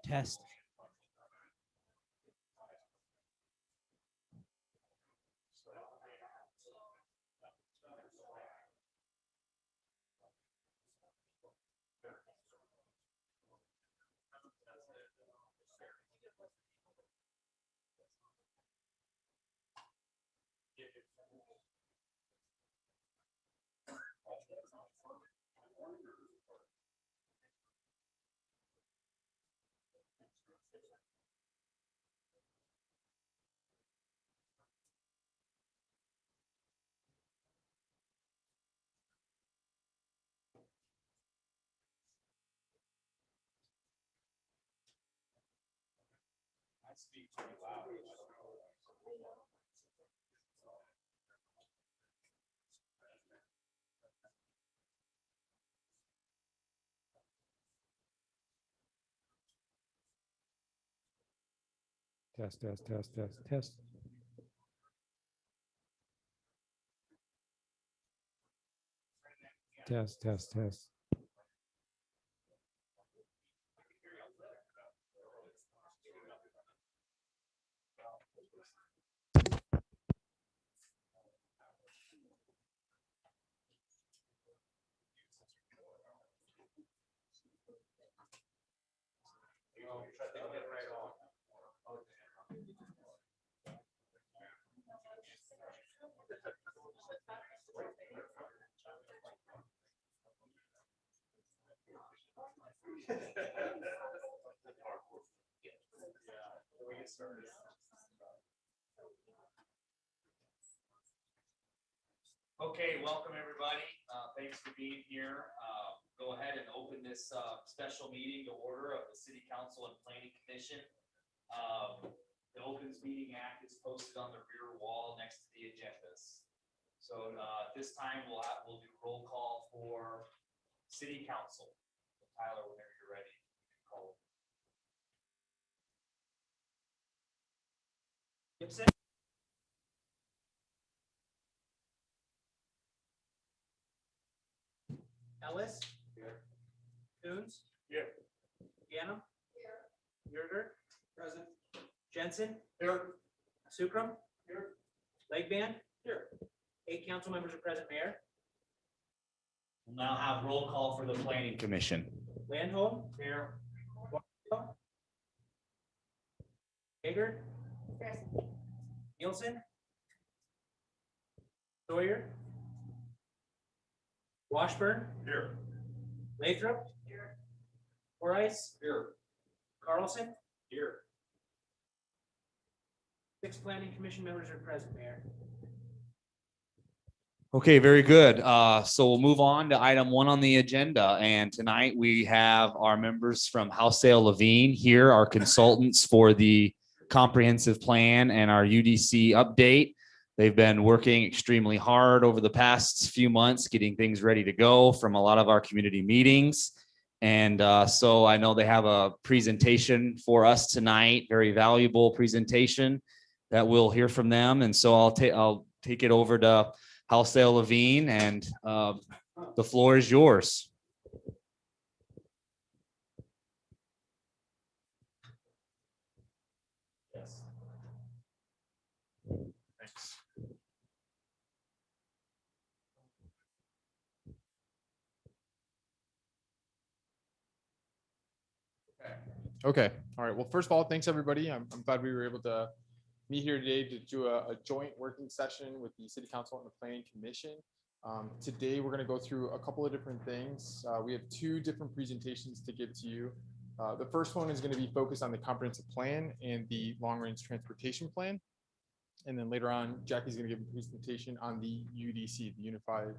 Test. I speak pretty loud. Test, test, test, test, test. Test, test, test. Okay, welcome everybody. Thanks for being here. Go ahead and open this special meeting to order of the City Council and Planning Commission. The Opens Meeting Act is posted on the rear wall next to the agendas. So this time we'll do roll call for City Council. Tyler, whenever you're ready, you can call. Gibson? Ellis? Here. Coons? Here. Ganem? Here. Yerger? Present. Jensen? Here. Sukram? Here. Legband? Here. 8 council members are present, Mayor. We'll now have roll call for the planning commission. Landholm? Here. Hager? Present. Nielsen? Sawyer? Washburn? Here. Lathrop? Here. Forrice? Here. Carlson? Here. 6 planning commission members are present, Mayor. Okay, very good. So we'll move on to item 1 on the agenda. And tonight we have our members from House Sale Levine here, our consultants for the comprehensive plan and our UDC update. They've been working extremely hard over the past few months, getting things ready to go from a lot of our community meetings. And so I know they have a presentation for us tonight, very valuable presentation that we'll hear from them. And so I'll take it over to House Sale Levine, and the floor is yours. Yes. Thanks. Okay. All right. Well, first of all, thanks everybody. I'm glad we were able to meet here today to do a joint working session with the City Council and the Planning Commission. Today, we're going to go through a couple of different things. We have 2 different presentations to give to you. The first one is going to be focused on the comprehensive plan and the long-range transportation plan. And then later on, Jackie's going to give a presentation on the UDC, the Unified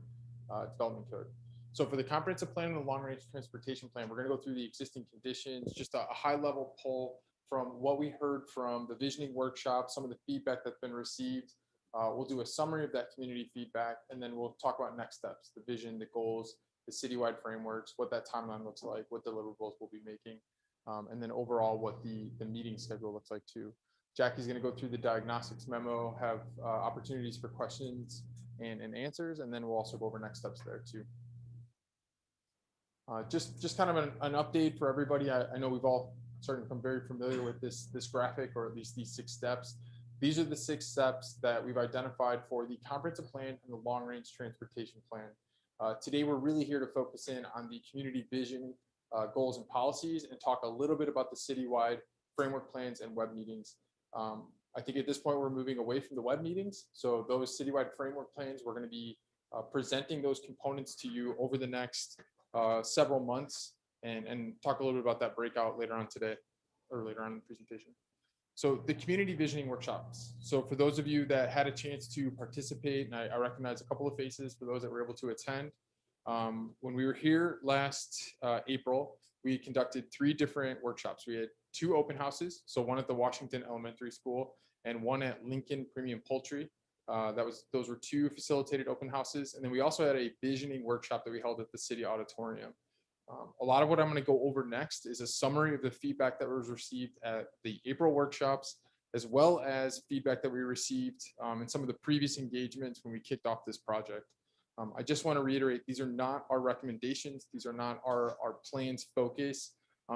Development Code. So for the comprehensive plan and the long-range transportation plan, we're going to go through the existing conditions, just a high-level poll from what we heard from the visioning workshop, some of the feedback that's been received. We'll do a summary of that community feedback, and then we'll talk about next steps, the vision, the goals, the citywide frameworks, what that timeline looks like, what deliverables we'll be making, and then overall what the meeting schedule looks like too. Jackie's going to go through the diagnostics memo, have opportunities for questions and answers, and then we'll also go over next steps there too. Just kind of an update for everybody. I know we've all starting to become very familiar with this graphic, or at least these 6 steps. These are the 6 steps that we've identified for the comprehensive plan and the long-range transportation plan. Today, we're really here to focus in on the community vision, goals, and policies, and talk a little bit about the citywide framework plans and web meetings. I think at this point, we're moving away from the web meetings. So those citywide framework plans, we're going to be presenting those components to you over the next several months, and talk a little bit about that breakout later on today, or later on in the presentation. So the community visioning workshops. So for those of you that had a chance to participate, and I recognize a couple of faces for those that were able to attend. When we were here last April, we conducted 3 different workshops. We had 2 open houses. So one at the Washington Elementary School and one at Lincoln Premium Poultry. Those were 2 facilitated open houses. And then we also had a visioning workshop that we held at the City Auditorium. A lot of what I'm going to go over next is a summary of the feedback that was received at the April workshops, as well as feedback that we received in some of the previous engagements when we kicked off this project. I just want to reiterate, these are not our recommendations. These are not our plan's focus,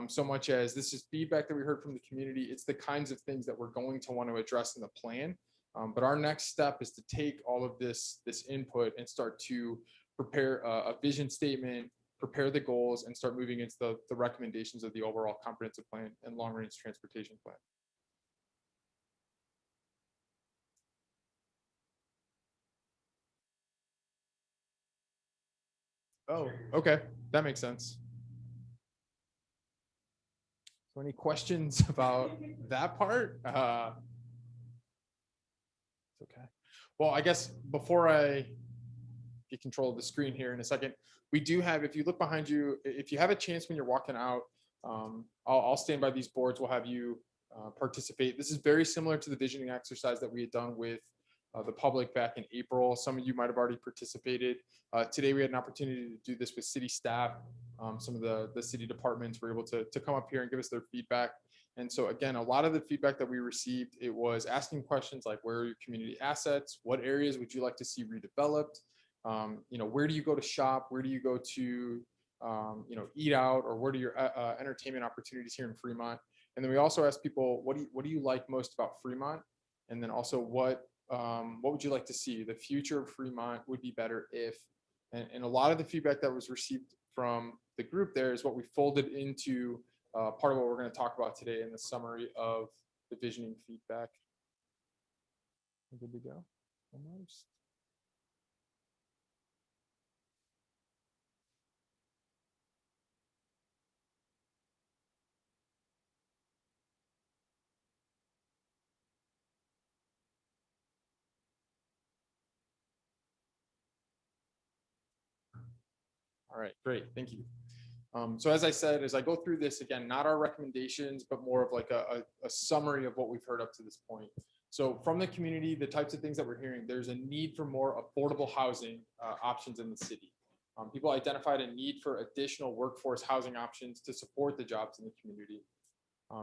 so much as this is feedback that we heard from the community. It's the kinds of things that we're going to want to address in the plan. But our next step is to take all of this input and start to prepare a vision statement, prepare the goals, and start moving into the recommendations of the overall comprehensive plan and long-range transportation plan. Oh, okay. That makes sense. So any questions about that part? Okay. Well, I guess before I get control of the screen here in a second, we do have, if you look behind you, if you have a chance when you're walking out, I'll stand by these boards. We'll have you participate. This is very similar to the visioning exercise that we had done with the public back in April. Some of you might have already participated. Today, we had an opportunity to do this with city staff. Some of the city departments were able to come up here and give us their feedback. And so again, a lot of the feedback that we received, it was asking questions like, where are your community assets? What areas would you like to see redeveloped? Where do you go to shop? Where do you go to, eat out? Or what are your entertainment opportunities here in Fremont? And then we also asked people, what do you like most about Fremont? And then also what would you like to see? The future of Fremont would be better if, and a lot of the feedback that was received from the group there is what we folded into part of what we're going to talk about today in the summary of the visioning feedback. Good to go. Almost. All right, great. Thank you. So as I said, as I go through this, again, not our recommendations, but more of like a summary of what we've heard up to this point. So from the community, the types of things that we're hearing, there's a need for more affordable housing options in the city. People identified a need for additional workforce housing options to support the jobs in the community.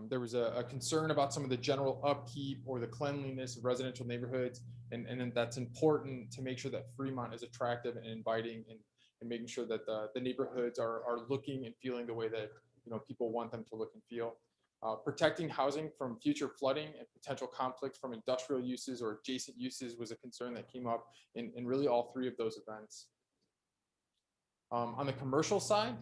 There was a concern about some of the general upkeep or the cleanliness of residential neighborhoods, and that's important to make sure that Fremont is attractive and inviting, and making sure that the neighborhoods are looking and feeling the way that people want them to look and feel. Protecting housing from future flooding and potential conflicts from industrial uses or adjacent uses was a concern that came up in really all three of those events. On the commercial side,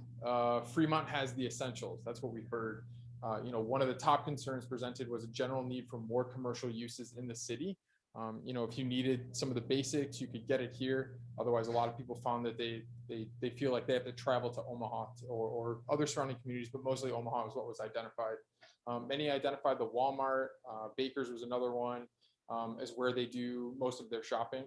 Fremont has the essentials. That's what we heard. One of the top concerns presented was a general need for more commercial uses in the city. If you needed some of the basics, you could get it here. Otherwise, a lot of people found that they feel like they have to travel to Omaha or other surrounding communities, but mostly Omaha is what was identified. Many identified the Walmart, Baker's was another one, as where they do most of their shopping.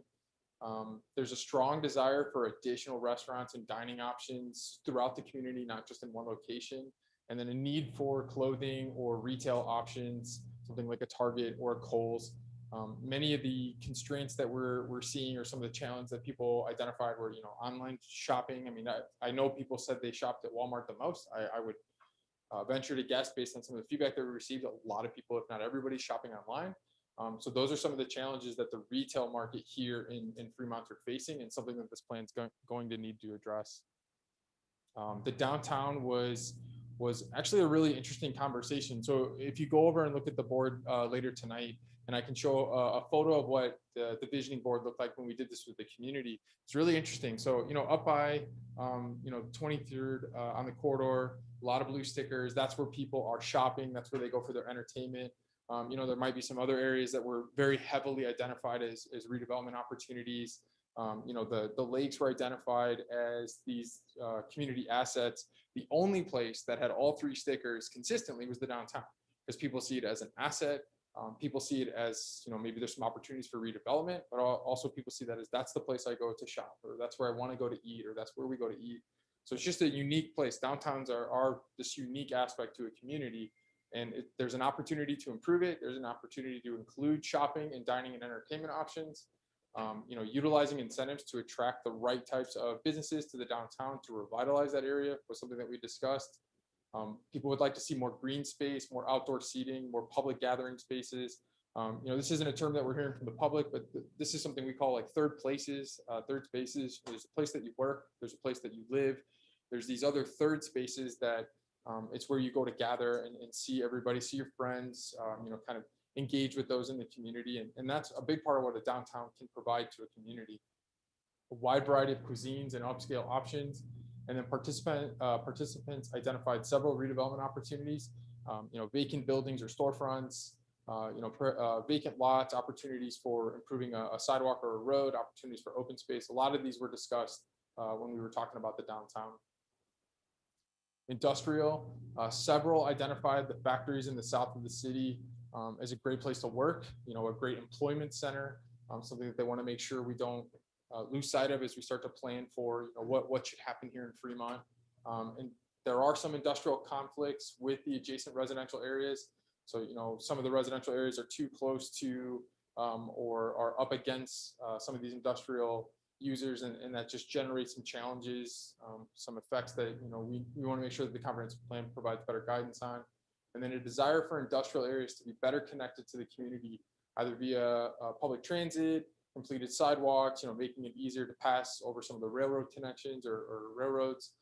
There's a strong desire for additional restaurants and dining options throughout the community, not just in one location. And then a need for clothing or retail options, something like a Target or a Kohl's. Many of the constraints that we're seeing, or some of the challenges that people identified, were online shopping. I mean, I know people said they shopped at Walmart the most. I would venture to guess, based on some of the feedback that we received, a lot of people, if not everybody, shopping online. So those are some of the challenges that the retail market here in Fremont are facing, and something that this plan is going to need to address. The downtown was actually a really interesting conversation. So if you go over and look at the board later tonight, and I can show a photo of what the visioning board looked like when we did this with the community. It's really interesting. So, up by, 23rd on the corridor, a lot of blue stickers. That's where people are shopping. That's where they go for their entertainment. There might be some other areas that were very heavily identified as redevelopment opportunities. The lakes were identified as these community assets. The only place that had all three stickers consistently was the downtown, because people see it as an asset. People see it as, maybe there's some opportunities for redevelopment, but also people see that as that's the place I go to shop, or that's where I want to go to eat, or that's where we go to eat. So it's just a unique place. Downtowns are this unique aspect to a community, and there's an opportunity to improve it. There's an opportunity to include shopping and dining and entertainment options. Utilizing incentives to attract the right types of businesses to the downtown to revitalize that area was something that we discussed. People would like to see more green space, more outdoor seating, more public gathering spaces. This isn't a term that we're hearing from the public, but this is something we call like third places, third spaces. There's a place that you work, there's a place that you live. There's these other third spaces that it's where you go to gather and see everybody, see your friends, kind of engage with those in the community. And that's a big part of what a downtown can provide to a community. A wide variety of cuisines and upscale options. And then participants identified several redevelopment opportunities, vacant buildings or storefronts, vacant lots, opportunities for improving a sidewalk or a road, opportunities for open space. A lot of these were discussed when we were talking about the downtown. Industrial, several identified the factories in the south of the city as a great place to work, a great employment center, something that they want to make sure we don't lose sight of as we start to plan for what should happen here in Fremont. And there are some industrial conflicts with the adjacent residential areas. So some of the residential areas are too close to or are up against some of these industrial users, and that just generates some challenges, some effects that we want to make sure that the comprehensive plan provides better guidance on. And then a desire for industrial areas to be better connected to the community, either via public transit, completed sidewalks, making it easier to pass over some of the railroad connections or railroads.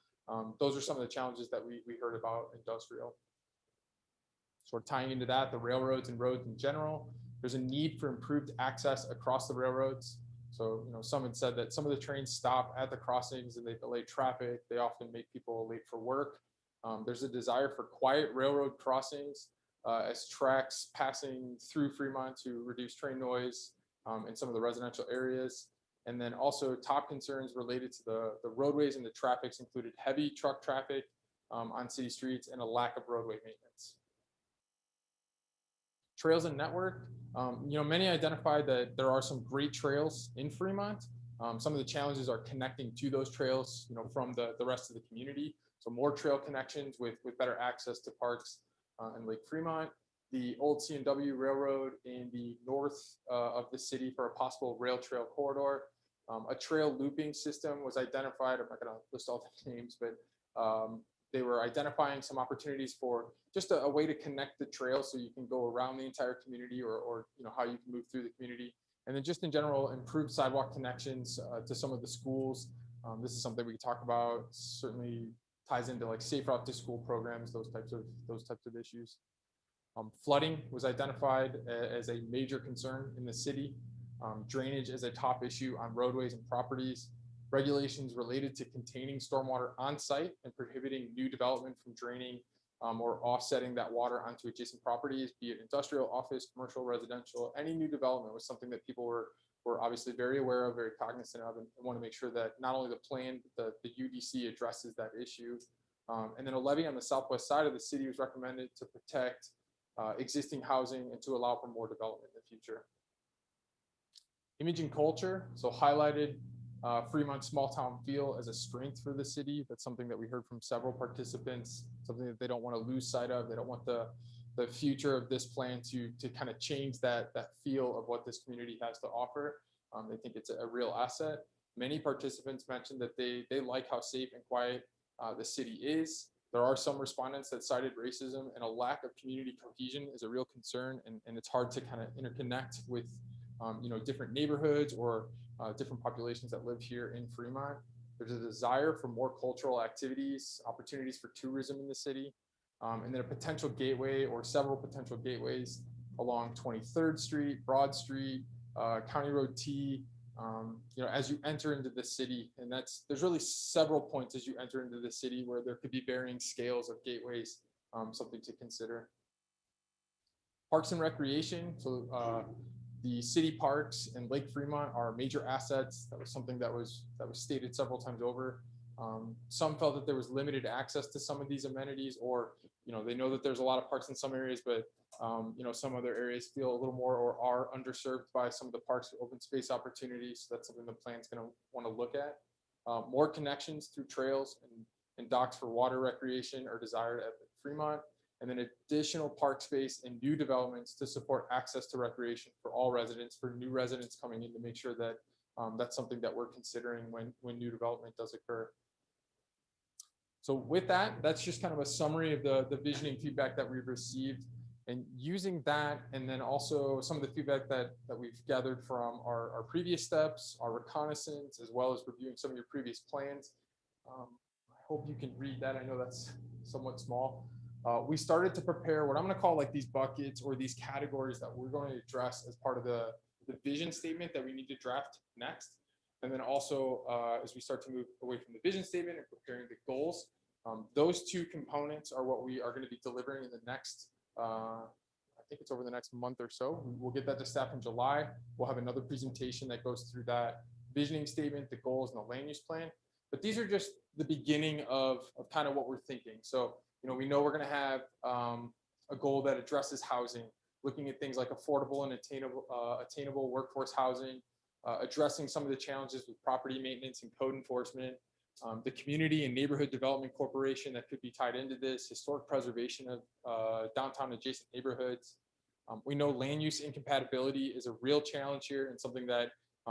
Those are some of the challenges that we heard about industrial. Sort of tying into that, the railroads and roads in general, there's a need for improved access across the railroads. So, some had said that some of the trains stop at the crossings and they delay traffic. They often make people late for work. There's a desire for quiet railroad crossings as tracks passing through Fremont to reduce train noise in some of the residential areas. And then also top concerns related to the roadways and the traffics included heavy truck traffic on city streets and a lack of roadway maintenance. Trails and network, many identified that there are some great trails in Fremont. Some of the challenges are connecting to those trails, from the rest of the community. So more trail connections with better access to parks in Lake Fremont. The old C&W Railroad in the north of the city for a possible rail trail corridor. A trail looping system was identified. I'm not going to list all the names, but they were identifying some opportunities for just a way to connect the trail so you can go around the entire community, or how you can move through the community. And then just in general, improve sidewalk connections to some of the schools. This is something we can talk about. Certainly ties into like safe route to school programs, those types of issues. Flooding was identified as a major concern in the city. Drainage is a top issue on roadways and properties. Regulations related to containing stormwater on site and prohibiting new development from draining or offsetting that water onto adjacent properties, be it industrial, office, commercial, residential. Any new development was something that people were obviously very aware of, very cognizant of, and want to make sure that not only the plan, but the UDC addresses that issue. And then a levy on the southwest side of the city was recommended to protect existing housing and to allow for more development in the future. Image and culture, so highlighted Fremont small town feel as a strength for the city. That's something that we heard from several participants, something that they don't want to lose sight of. They don't want the future of this plan to kind of change that feel of what this community has to offer. They think it's a real asset. Many participants mentioned that they like how safe and quiet the city is. There are some respondents that cited racism, and a lack of community cohesion is a real concern, and it's hard to kind of interconnect with different neighborhoods or different populations that live here in Fremont. There's a desire for more cultural activities, opportunities for tourism in the city, and then a potential gateway or several potential gateways along 23rd Street, Broad Street, County Road T, as you enter into the city. And there's really several points as you enter into the city where there could be varying scales of gateways, something to consider. Parks and recreation. So the city parks and Lake Fremont are major assets. That was something that was stated several times over. Some felt that there was limited access to some of these amenities, or they know that there's a lot of parks in some areas, but some other areas feel a little more or are underserved by some of the parks open space opportunities. So that's something the plan's going to want to look at. More connections through trails and docks for water recreation are desired at Fremont, and then additional park space and new developments to support access to recreation for all residents, for new residents coming in, to make sure that that's something that we're considering when new development does occur. So with that, that's just kind of a summary of the visioning feedback that we've received, and using that, and then also some of the feedback that we've gathered from our previous steps, our reconnaissance, as well as reviewing some of your previous plans. I hope you can read that. I know that's somewhat small. We started to prepare what I'm going to call like these buckets or these categories that we're going to address as part of the vision statement that we need to draft next. And then also as we start to move away from the vision statement and preparing the goals, those two components are what we are going to be delivering in the next, I think it's over the next month or so. We'll get that to staff in July. We'll have another presentation that goes through that visioning statement, the goals, and the land use plan. But these are just the beginning of kind of what we're thinking. So, we know we're going to have a goal that addresses housing, looking at things like affordable and attainable workforce housing, addressing some of the challenges with property maintenance and code enforcement, the community and neighborhood development corporation that could be tied into this, historic preservation of downtown adjacent neighborhoods, We know land use incompatibility is a real challenge here and something that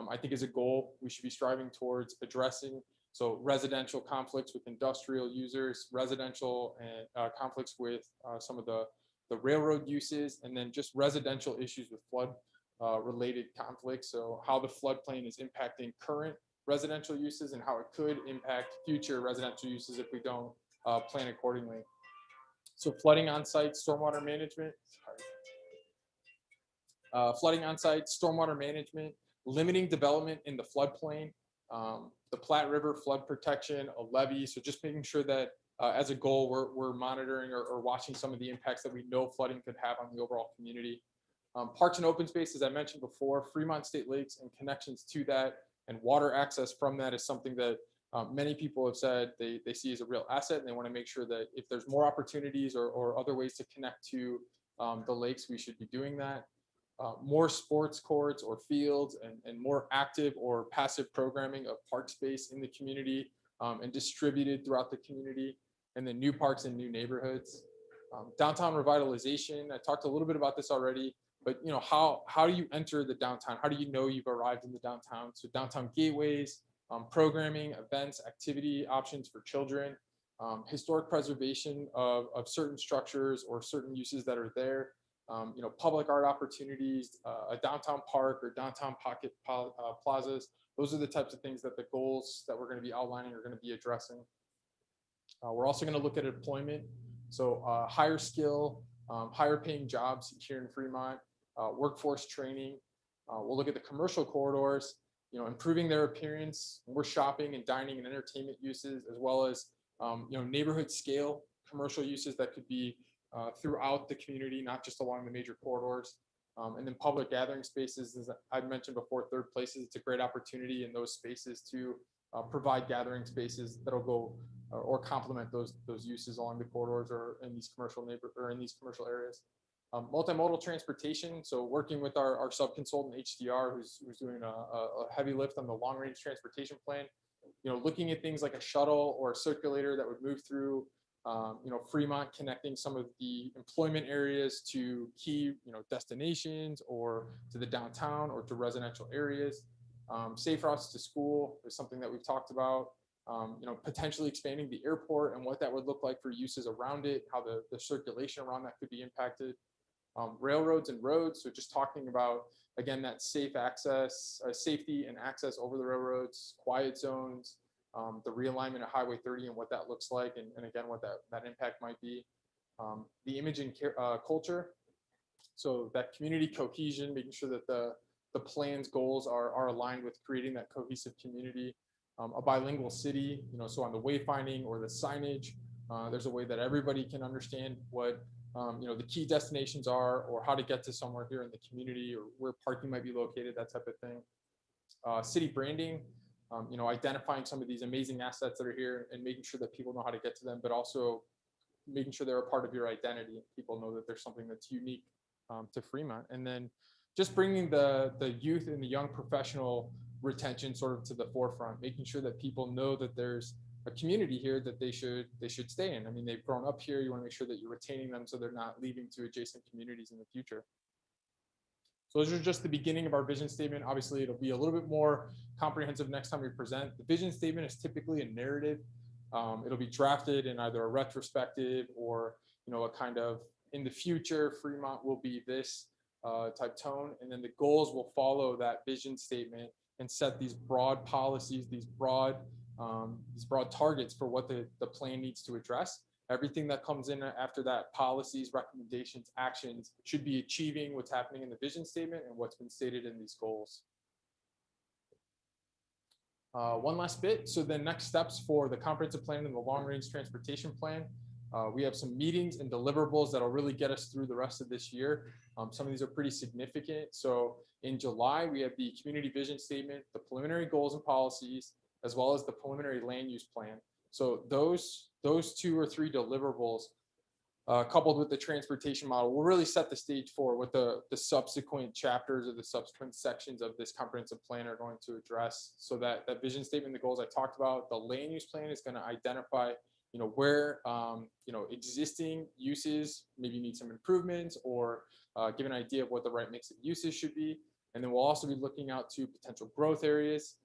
I think is a goal we should be striving towards addressing. So residential conflicts with industrial users, residential and conflicts with some of the railroad uses, and then just residential issues with flood related conflicts. So how the floodplain is impacting current residential uses and how it could impact future residential uses if we don't plan accordingly. So flooding on site, stormwater management, stormwater management, limiting development in the floodplain, the Platte River flood protection, a levee. So just making sure that as a goal, we're monitoring or watching some of the impacts that we know flooding could have on the overall community. Parks and open space, as I mentioned before, Fremont State Lakes and connections to that and water access from that is something that many people have said they see as a real asset, and they want to make sure that if there's more opportunities or other ways to connect to the lakes, we should be doing that. More sports courts or fields and more active or passive programming of park space in the community and distributed throughout the community, and then new parks and new neighborhoods. Downtown revitalization, I talked a little bit about this already, but how do you enter the downtown? How do you know you've arrived in the downtown? So downtown gateways, programming, events, activity options for children, historic preservation of certain structures or certain uses that are there, public art opportunities, a downtown park or downtown pocket plazas. Those are the types of things that the goals that we're going to be outlining are going to be addressing. We're also going to look at employment. So higher skill, higher paying jobs here in Fremont, workforce training. We'll look at the commercial corridors, improving their appearance, more shopping and dining and entertainment uses, as well as, neighborhood scale commercial uses that could be throughout the community, not just along the major corridors. And then public gathering spaces, as I've mentioned before, third places, it's a great opportunity in those spaces to provide gathering spaces that'll go or complement those uses along the corridors or in these commercial areas. Multimodal transportation, so working with our sub-consultant HDR, who's doing a heavy lift on the long range transportation plan, looking at things like a shuttle or a circulator that would move through Fremont, connecting some of the employment areas to key, destinations or to the downtown or to residential areas. Safe routes to school is something that we've talked about. Potentially expanding the airport and what that would look like for uses around it, how the circulation around that could be impacted. Railroads and roads, so just talking about, again, that safe access, safety and access over the railroads, quiet zones, the realignment of Highway 30 and what that looks like, and again, what that impact might be. The image and culture, so that community cohesion, making sure that the plan's goals are aligned with creating that cohesive community. A bilingual city, so on the wayfinding or the signage, there's a way that everybody can understand what the key destinations are, or how to get to somewhere here in the community, or where parking might be located, that type of thing. City branding, identifying some of these amazing assets that are here and making sure that people know how to get to them, but also making sure they're a part of your identity. People know that there's something that's unique to Fremont. And then just bringing the youth and the young professional retention sort of to the forefront, making sure that people know that there's a community here that they should stay in. I mean, they've grown up here. You want to make sure that you're retaining them so they're not leaving to adjacent communities in the future. So those are just the beginning of our vision statement. Obviously, it'll be a little bit more comprehensive next time we present. The vision statement is typically a narrative. It'll be drafted in either a retrospective or a kind of in the future, Fremont will be this type tone, and then the goals will follow that vision statement and set these broad policies, these broad targets for what the plan needs to address. Everything that comes in after that, policies, recommendations, actions, should be achieving what's happening in the vision statement and what's been stated in these goals. One last bit. So the next steps for the comprehensive plan and the long range transportation plan. We have some meetings and deliverables that'll really get us through the rest of this year. Some of these are pretty significant. So in July, we have the community vision statement, the preliminary goals and policies, as well as the preliminary land use plan. So those 2 or 3 deliverables, coupled with the transportation model, will really set the stage for what the subsequent chapters or the subsequent sections of this comprehensive plan are going to address. So that vision statement, the goals I talked about, the land use plan is going to identify where existing uses maybe need some improvements, or give an idea of what the right mix of uses should be. And then we'll also be looking out to potential growth areas.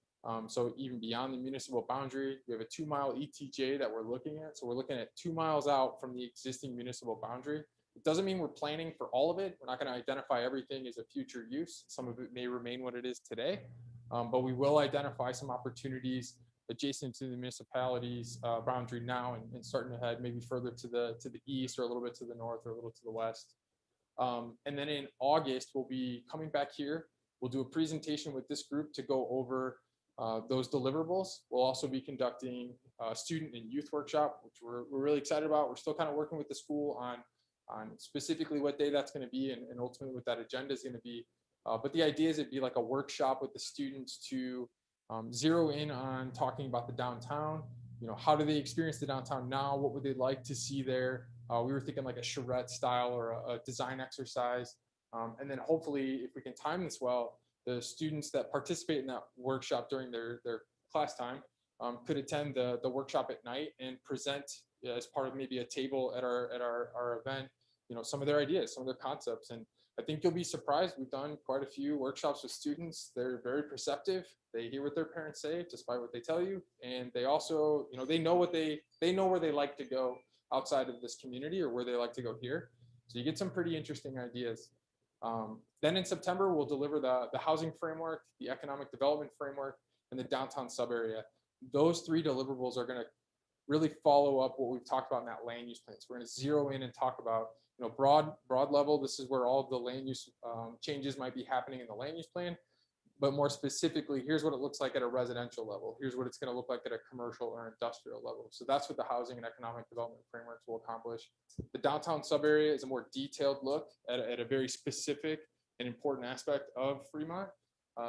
So even beyond the municipal boundary, we have a 2-mile ETJ that we're looking at. So we're looking at 2 miles out from the existing municipal boundary. It doesn't mean we're planning for all of it. We're not going to identify everything as a future use. Some of it may remain what it is today, but we will identify some opportunities adjacent to the municipality's boundary now, and starting to head maybe further to the east, or a little bit to the north, or a little to the west. And then in August, we'll be coming back here. We'll do a presentation with this group to go over those deliverables. We'll also be conducting a student and youth workshop, which we're really excited about. We're still kind of working with the school on specifically what day that's going to be, and ultimately what that agenda is going to be. But the idea is it'd be like a workshop with the students to zero in on talking about the downtown. How do they experience the downtown now? What would they like to see there? We were thinking like a charrette style or a design exercise. And then hopefully, if we can time this well, the students that participate in that workshop during their class time could attend the workshop at night and present as part of maybe a table at our event, some of their ideas, some of their concepts. And I think you'll be surprised. We've done quite a few workshops with students. They're very perceptive. They hear what their parents say, despite what they tell you. And they also, they know where they like to go outside of this community, or where they like to go here. So you get some pretty interesting ideas. Then in September, we'll deliver the housing framework, the economic development framework, and the downtown sub area. Those 3 deliverables are going to really follow up what we've talked about in that land use plan. So we're going to zero in and talk about, broad level. This is where all of the land use changes might be happening in the land use plan. But more specifically, here's what it looks like at a residential level. Here's what it's going to look like at a commercial or industrial level. So that's what the housing and economic development frameworks will accomplish. The downtown sub area is a more detailed look at a very specific and important aspect of Fremont.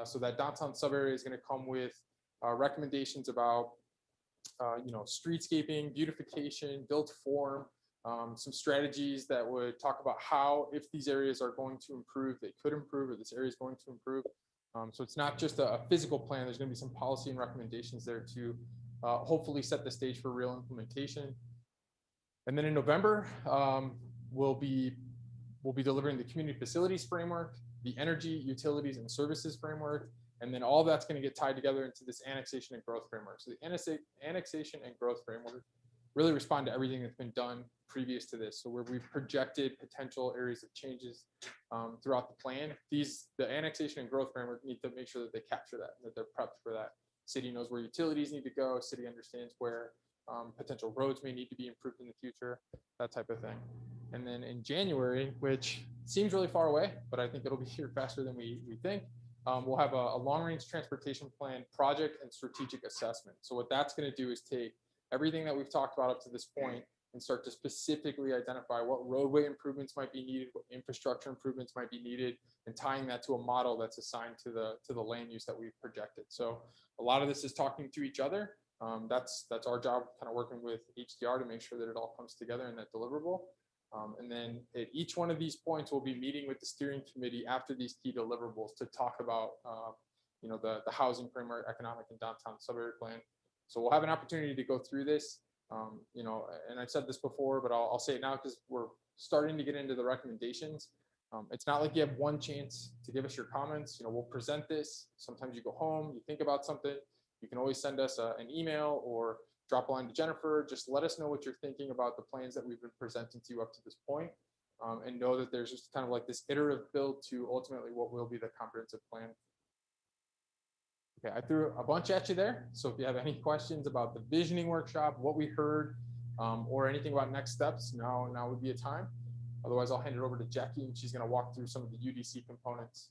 So that downtown sub area is going to come with recommendations about streetscaping, beautification, built form, some strategies that would talk about how, if these areas are going to improve, they could improve, or this area is going to improve. So it's not just a physical plan. There's going to be some policy and recommendations there to hopefully set the stage for real implementation. And then in November, we'll be delivering the community facilities framework, the energy, utilities, and services framework. And then all that's going to get tied together into this annexation and growth framework. So the annexation and growth framework really respond to everything that's been done previous to this. So where we've projected potential areas of changes throughout the plan, the annexation and growth framework need to make sure that they capture that, and that they're prepped for that. City knows where utilities need to go. City understands where potential roads may need to be improved in the future, that type of thing. And then in January, which seems really far away, but I think it'll be here faster than we think, we'll have a long-range transportation plan project and strategic assessment. So what that's going to do is take everything that we've talked about up to this point and start to specifically identify what roadway improvements might be needed, what infrastructure improvements might be needed, and tying that to a model that's assigned to the land use that we've projected. So a lot of this is talking to each other. That's our job, kind of working with HDR to make sure that it all comes together in that deliverable. And then at each one of these points, we'll be meeting with the steering committee after these key deliverables to talk about, the housing framework, economic and downtown suburb plan. So we'll have an opportunity to go through this, and I've said this before, but I'll say it now because we're starting to get into the recommendations. It's not like you have one chance to give us your comments. We'll present this. Sometimes you go home, you think about something. You can always send us an email or drop a line to Jennifer. Just let us know what you're thinking about the plans that we've been presenting to you up to this point, and know that there's just kind of like this iterative build to ultimately what will be the comprehensive plan. Okay, I threw a bunch at you there. So if you have any questions about the visioning workshop, what we heard, or anything about next steps, now would be a time. Otherwise, I'll hand it over to Jackie, and she's going to walk through some of the UDC components.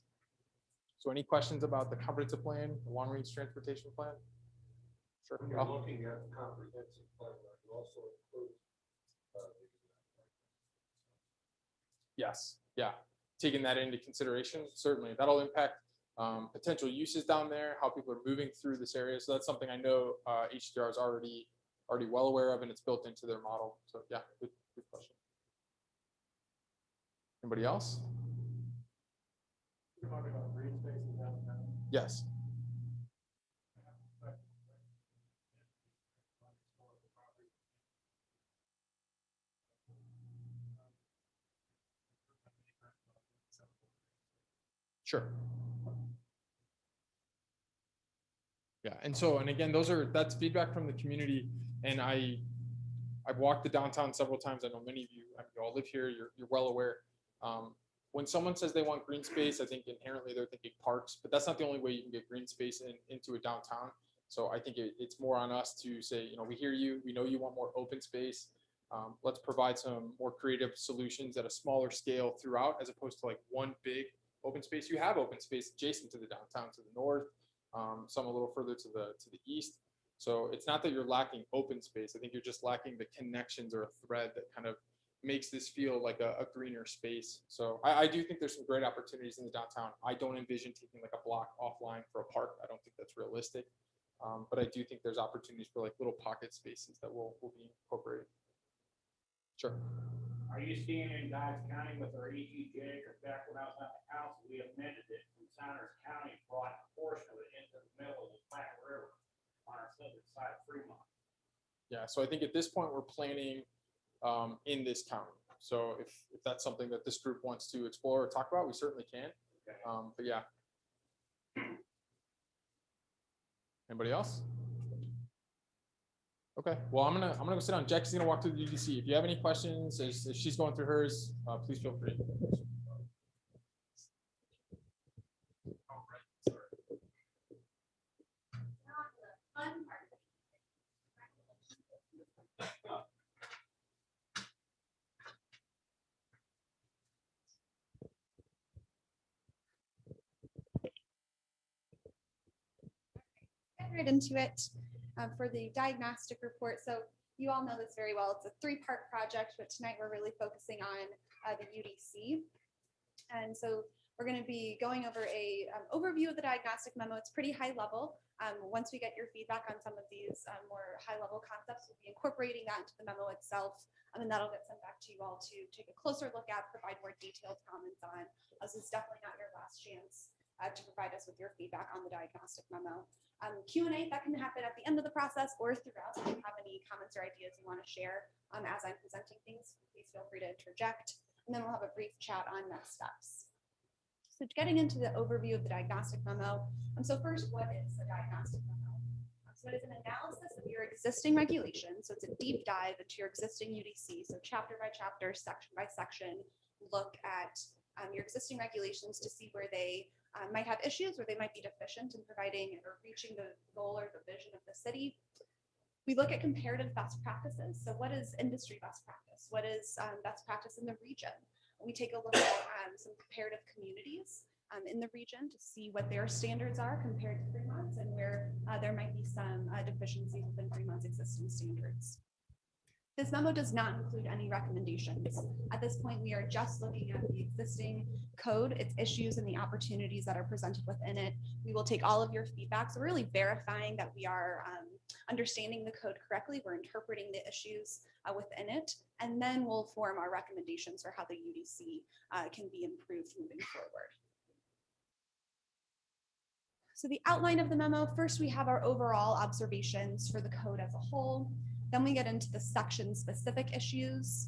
So any questions about the comprehensive plan, the long-range transportation plan? Sure. When you're looking at the comprehensive plan, you also include Yes, yeah, taking that into consideration, certainly that'll impact potential uses down there, how people are moving through this area. So that's something I know HDR is already well aware of, and it's built into their model. So yeah, good question. Anybody else? You're talking about green spaces downtown. Yes. Sure. Yeah, and again, that's feedback from the community, and I've walked the downtown several times. I know many of you, I mean, you all live here, you're well aware. When someone says they want green space, I think inherently they're thinking parks, but that's not the only way you can get green space into a downtown. So I think it's more on us to say, you know, we hear you, we know you want more open space. Let's provide some more creative solutions at a smaller scale throughout, as opposed to like one big open space. You have open space adjacent to the downtown to the north, some a little further to the east. So it's not that you're lacking open space. I think you're just lacking the connections or a thread that kind of makes this feel like a greener space. So I do think there's some great opportunities in the downtown. I don't envision taking like a block offline for a park. I don't think that's realistic. But I do think there's opportunities for like little pocket spaces that will be incorporated. Sure. Are you seeing in Dodge County with our ETJ, because back when I was on the council, we amended it from Saunders County, brought a portion of it into the middle of the Platte River on our southern side of Fremont. Yeah, so I think at this point we're planning in this county. So if that's something that this group wants to explore or talk about, we certainly can. Okay. But yeah. Anybody else? Okay, well, I'm gonna go sit down. Jackie's gonna walk through the UDC. If you have any questions, as she's going through hers, please feel free. Get right into it for the diagnostic report. So you all know this very well. It's a 3-part project, but tonight we're really focusing on the UDC. And so we're going to be going over a overview of the diagnostic memo. It's pretty high level. Once we get your feedback on some of these more high level concepts, we'll be incorporating that into the memo itself. And that'll get sent back to you all to take a closer look at, provide more detailed comments on. This is definitely not your last chance to provide us with your feedback on the diagnostic memo. Q&A, that can happen at the end of the process or throughout. If you have any comments or ideas you want to share as I'm presenting things, please feel free to interject. And then we'll have a brief chat on next steps. So getting into the overview of the diagnostic memo. So first, what is a diagnostic memo? So it is an analysis of your existing regulations. So it's a deep dive into your existing UDC. So chapter by chapter, section by section, look at your existing regulations to see where they might have issues or they might be deficient in providing or reaching the goal or the vision of the city. We look at comparative best practices. So what is industry best practice? What is best practice in the region? We take a look at some comparative communities in the region to see what their standards are compared to Fremont's and where there might be some deficiencies within Fremont's existing standards. This memo does not include any recommendations. At this point, we are just looking at the existing code, its issues, and the opportunities that are presented within it. We will take all of your feedback. So we're really verifying that we are understanding the code correctly. We're interpreting the issues within it, and then we'll form our recommendations for how the UDC can be improved moving forward. So the outline of the memo, first we have our overall observations for the code as a whole. Then we get into the section specific issues.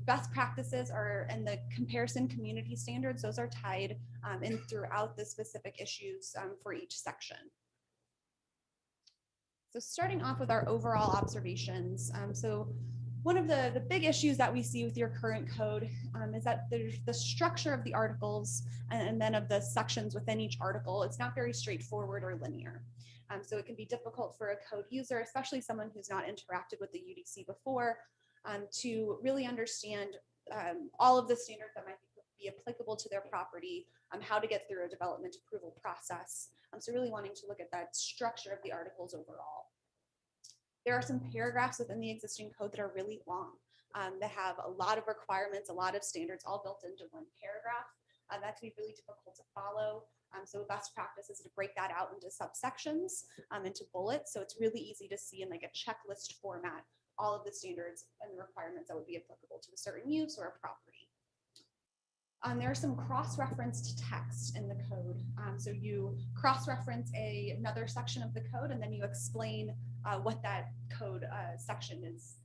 Best practices are in the comparison community standards. Those are tied in throughout the specific issues for each section. So starting off with our overall observations. So one of the big issues that we see with your current code is that there's the structure of the articles and then of the sections within each article. It's not very straightforward or linear. So it can be difficult for a code user, especially someone who's not interacted with the UDC before, to really understand all of the standards that might be applicable to their property, how to get through a development approval process. So really wanting to look at that structure of the articles overall. There are some paragraphs within the existing code that are really long. That have a lot of requirements, a lot of standards all built into one paragraph. That can be really difficult to follow. So best practice is to break that out into subsections, into bullets. So it's really easy to see in like a checklist format, all of the standards and the requirements that would be applicable to a certain use or a property. There are some cross-referenced text in the code. So you cross-reference another section of the code and then you explain what that code section is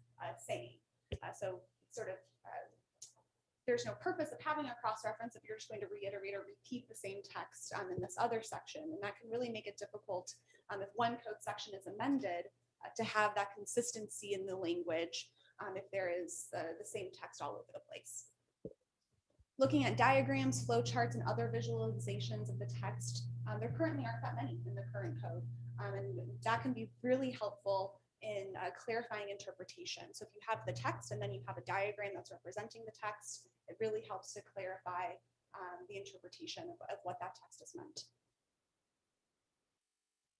saying. So sort of there's no purpose of having a cross-reference if you're just going to reiterate or repeat the same text in this other section. And that can really make it difficult if one code section is amended to have that consistency in the language if there is the same text all over the place. Looking at diagrams, flowcharts, and other visualizations of the text, there currently aren't that many in the current code. And that can be really helpful in clarifying interpretation. So if you have the text and then you have a diagram that's representing the text, it really helps to clarify the interpretation of what that text is meant.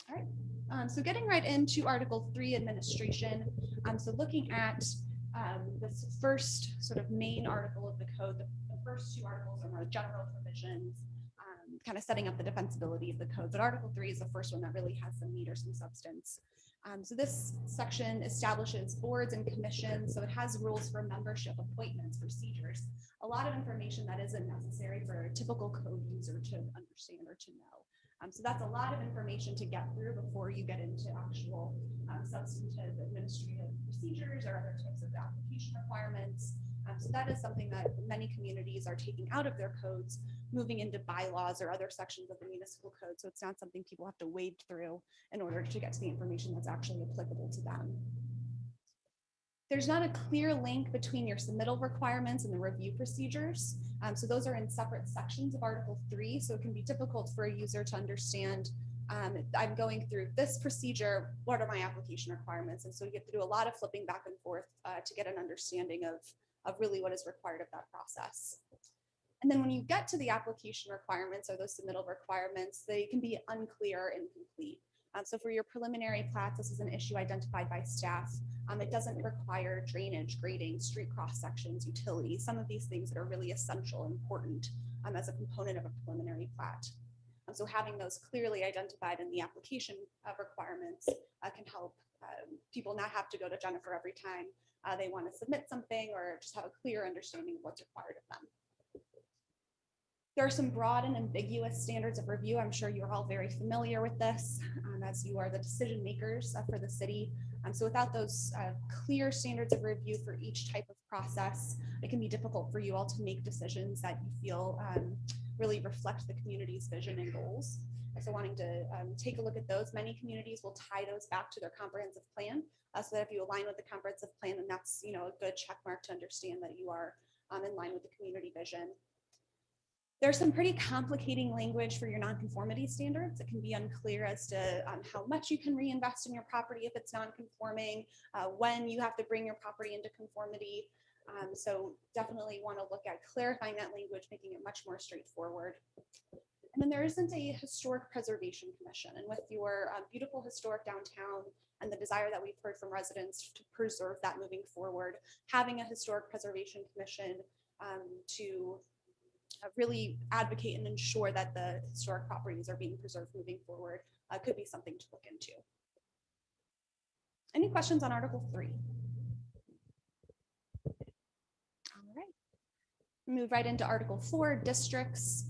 All right, so getting right into Article 3, administration. So looking at this first sort of main article of the code, the first two articles are more general provisions, kind of setting up the defensibility of the code. But Article 3 is the first one that really has some meat or some substance. So this section establishes boards and commissions. So it has rules for membership, appointments, procedures, a lot of information that isn't necessary for a typical code user to understand or to know. So that's a lot of information to get through before you get into actual substantive administrative procedures or other types of application requirements. So that is something that many communities are taking out of their codes, moving into bylaws or other sections of the municipal code. So it's not something people have to wade through in order to get to the information that's actually applicable to them. There's not a clear link between your submittal requirements and the review procedures. So those are in separate sections of Article 3. So it can be difficult for a user to understand, I'm going through this procedure, what are my application requirements? And so you get to do a lot of flipping back and forth to get an understanding of really what is required of that process. And then when you get to the application requirements or those submittal requirements, they can be unclear and incomplete. So for your preliminary plats, this is an issue identified by staff. It doesn't require drainage, grading, street cross sections, utilities, some of these things that are really essential and important as a component of a preliminary plat. So having those clearly identified in the application requirements can help people not have to go to Jennifer every time they want to submit something, or just have a clear understanding of what's required of them. There are some broad and ambiguous standards of review. I'm sure you're all very familiar with this as you are the decision makers for the city. So without those clear standards of review for each type of process, it can be difficult for you all to make decisions that you feel really reflect the community's vision and goals. So wanting to take a look at those, many communities will tie those back to their comprehensive plan. So that if you align with the comprehensive plan, then that's a good check mark to understand that you are in line with the community vision. There's some pretty complicating language for your nonconformity standards. It can be unclear as to how much you can reinvest in your property if it's non-conforming, when you have to bring your property into conformity. So definitely want to look at clarifying that language, making it much more straightforward. And then there isn't a historic preservation commission. And with your beautiful historic downtown and the desire that we've heard from residents to preserve that moving forward, having a historic preservation commission to really advocate and ensure that the historic properties are being preserved moving forward could be something to look into. Any questions on Article 3? All right, move right into Article 4, districts.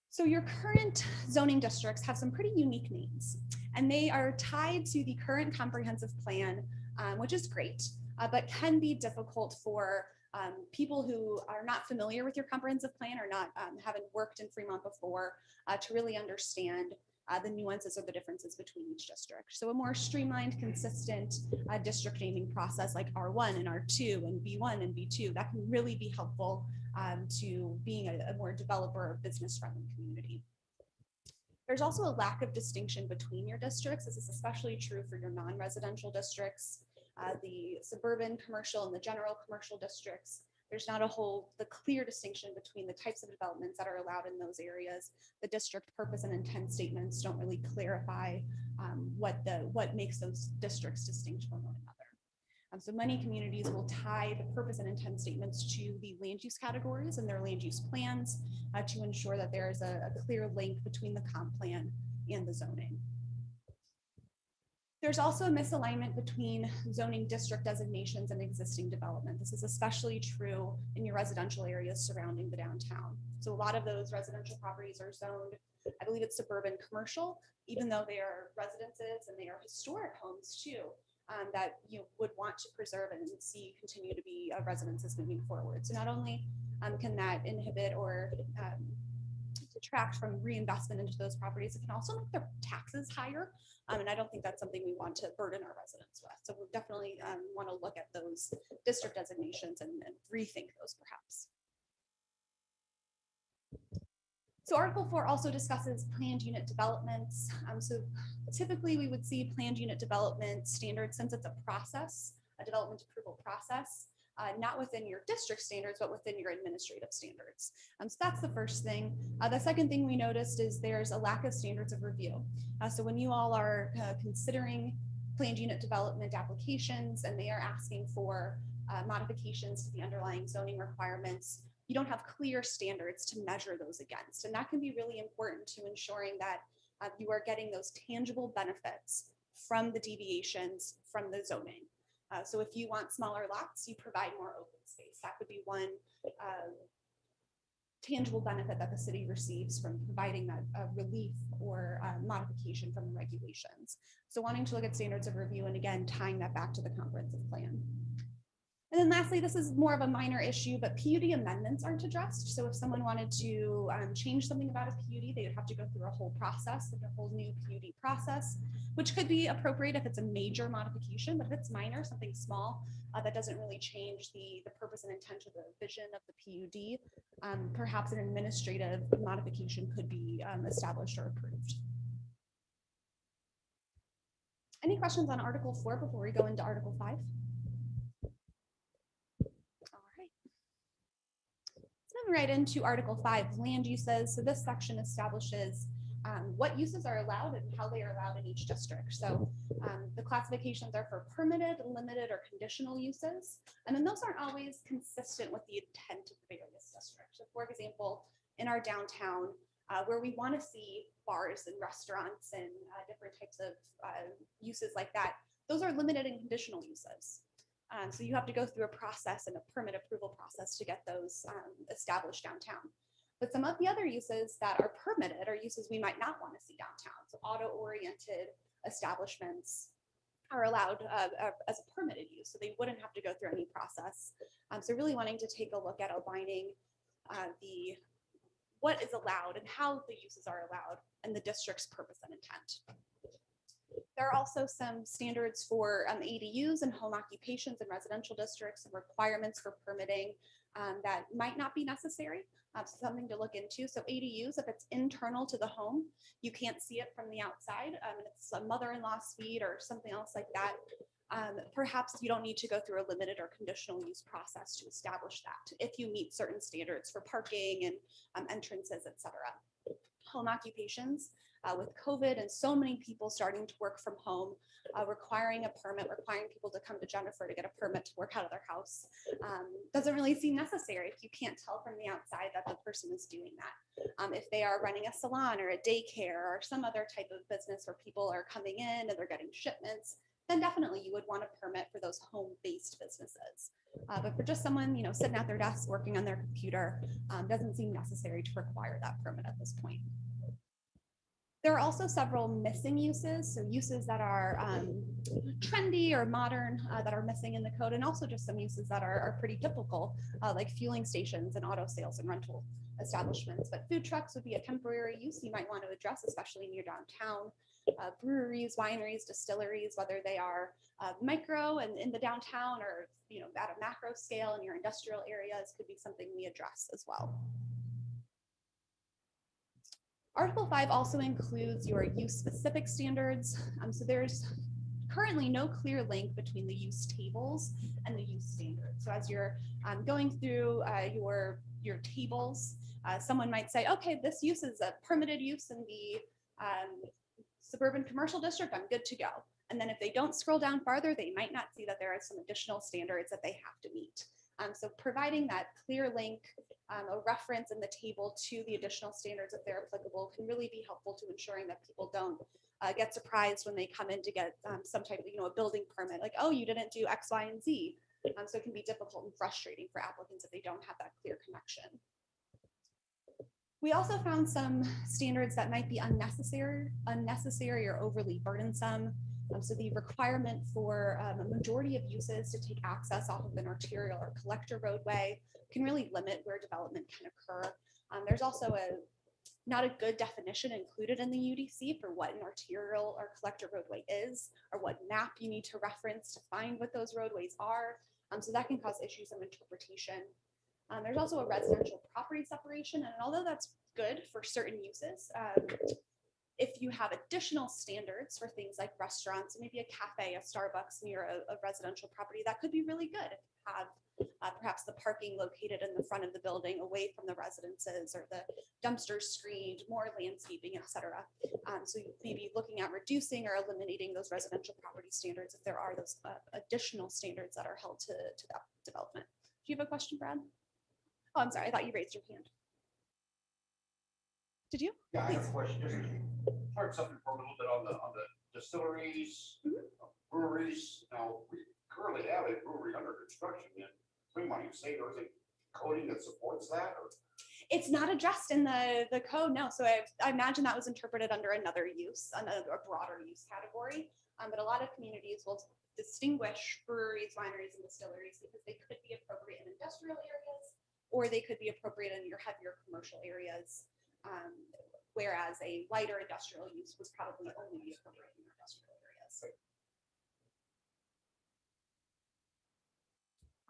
So your current zoning districts have some pretty unique names, and they are tied to the current comprehensive plan, which is great, but can be difficult for people who are not familiar with your comprehensive plan or not haven't worked in Fremont before to really understand the nuances or the differences between each district. So a more streamlined, consistent district naming process like R1 and R2 and B1 and B2, that can really be helpful to being a more developer or business-friendly community. There's also a lack of distinction between your districts. This is especially true for your non-residential districts. The suburban commercial and the general commercial districts, there's not the clear distinction between the types of developments that are allowed in those areas. The district purpose and intent statements don't really clarify what makes those districts distinct from one another. So many communities will tie the purpose and intent statements to the land use categories and their land use plans to ensure that there is a clear link between the comp plan and the zoning. There's also a misalignment between zoning district designations and existing development. This is especially true in your residential areas surrounding the downtown. So a lot of those residential properties are zoned, I believe it's suburban commercial, even though they are residences and they are historic homes too. that you would want to preserve and see continue to be residences moving forward. So not only can that inhibit or detract from reinvestment into those properties, it can also make their taxes higher. And I don't think that's something we want to burden our residents with. So we definitely want to look at those district designations and rethink those perhaps. So Article 4 also discusses planned unit developments. So typically we would see planned unit development standards, since it's a process, a development approval process, not within your district standards, but within your administrative standards. So that's the first thing. The second thing we noticed is there's a lack of standards of review. So when you all are considering planned unit development applications and they are asking for modifications to the underlying zoning requirements, you don't have clear standards to measure those against. And that can be really important to ensuring that you are getting those tangible benefits from the deviations from the zoning. So if you want smaller lots, you provide more open space. That would be one tangible benefit that the city receives from providing that relief or modification from the regulations. So wanting to look at standards of review, and again, tying that back to the comprehensive plan. And then lastly, this is more of a minor issue, but PUD amendments aren't addressed. So if someone wanted to change something about a PUD, they would have to go through a whole process, like a whole new PUD process, which could be appropriate if it's a major modification, but if it's minor, something small, that doesn't really change the purpose and intent of the vision of the PUD, perhaps an administrative modification could be established or approved. Any questions on Article 4 before we go into Article 5? Right into Article 5, land uses. So this section establishes what uses are allowed and how they are allowed in each district. So the classifications are for permitted, limited, or conditional uses. And then those aren't always consistent with the intent of the various districts. So for example, in our downtown, where we want to see bars and restaurants and different types of uses like that, those are limited and conditional uses. So you have to go through a process and a permit approval process to get those established downtown. But some of the other uses that are permitted are uses we might not want to see downtown. So auto-oriented establishments are allowed as a permitted use, so they wouldn't have to go through any process. So really wanting to take a look at aligning what is allowed and how the uses are allowed and the district's purpose and intent. There are also some standards for ADUs and home occupations in residential districts and requirements for permitting that might not be necessary. So something to look into. So ADUs, if it's internal to the home, you can't see it from the outside. It's a mother-in-law suite or something else like that. Perhaps you don't need to go through a limited or conditional use process to establish that if you meet certain standards for parking and entrances, etc. Home occupations. With COVID and so many people starting to work from home, requiring a permit, requiring people to come to Jennifer to get a permit to work out of their house doesn't really seem necessary if you can't tell from the outside that the person is doing that. If they are running a salon or a daycare or some other type of business where people are coming in and they're getting shipments, then definitely you would want a permit for those home-based businesses. But for just someone, sitting at their desk working on their computer, doesn't seem necessary to require that permit at this point. There are also several missing uses, so uses that are trendy or modern that are missing in the code, and also just some uses that are pretty typical, like fueling stations and auto sales and rental establishments. But food trucks would be a temporary use you might want to address, especially near downtown. Breweries, wineries, distilleries, whether they are micro and in the downtown or at a macro scale in your industrial areas, could be something we address as well. Article 5 also includes your use-specific standards. So there's currently no clear link between the use tables and the use standards. So as you're going through your tables, someone might say, okay, this use is a permitted use in the suburban commercial district, I'm good to go. And then if they don't scroll down farther, they might not see that there are some additional standards that they have to meet. So providing that clear link, a reference in the table to the additional standards if they're applicable can really be helpful to ensuring that people don't get surprised when they come in to get some type of, a building permit, like, oh, you didn't do X, Y, and Z. So it can be difficult and frustrating for applicants if they don't have that clear connection. We also found some standards that might be unnecessary or overly burdensome. So the requirement for a majority of uses to take access off of an arterial or collector roadway can really limit where development can occur. There's also not a good definition included in the UDC for what an arterial or collector roadway is, or what map you need to reference to find what those roadways are. So that can cause issues of interpretation. There's also a residential property separation, and although that's good for certain uses, if you have additional standards for things like restaurants, maybe a cafe, a Starbucks near a residential property, that could be really good. If you have perhaps the parking located in the front of the building away from the residences, or the dumpsters screened, more landscaping, etc. So you may be looking at reducing or eliminating those residential property standards if there are those additional standards that are held to that development. Do you have a question, Brad? Oh, I'm sorry, I thought you raised your hand. Did you? Yeah, I have Please. a question. Just turn something for a little bit on the distilleries, breweries. Now, we currently have a brewery under construction. And we might say there's a coding that supports that, or It's not addressed in the code, no. So I imagine that was interpreted under another use, a broader use category. But a lot of communities will distinguish breweries, wineries, and distilleries because they could be appropriate in industrial areas, or they could be appropriate in your heavier commercial areas. Whereas a lighter industrial use would probably only be appropriate in industrial areas.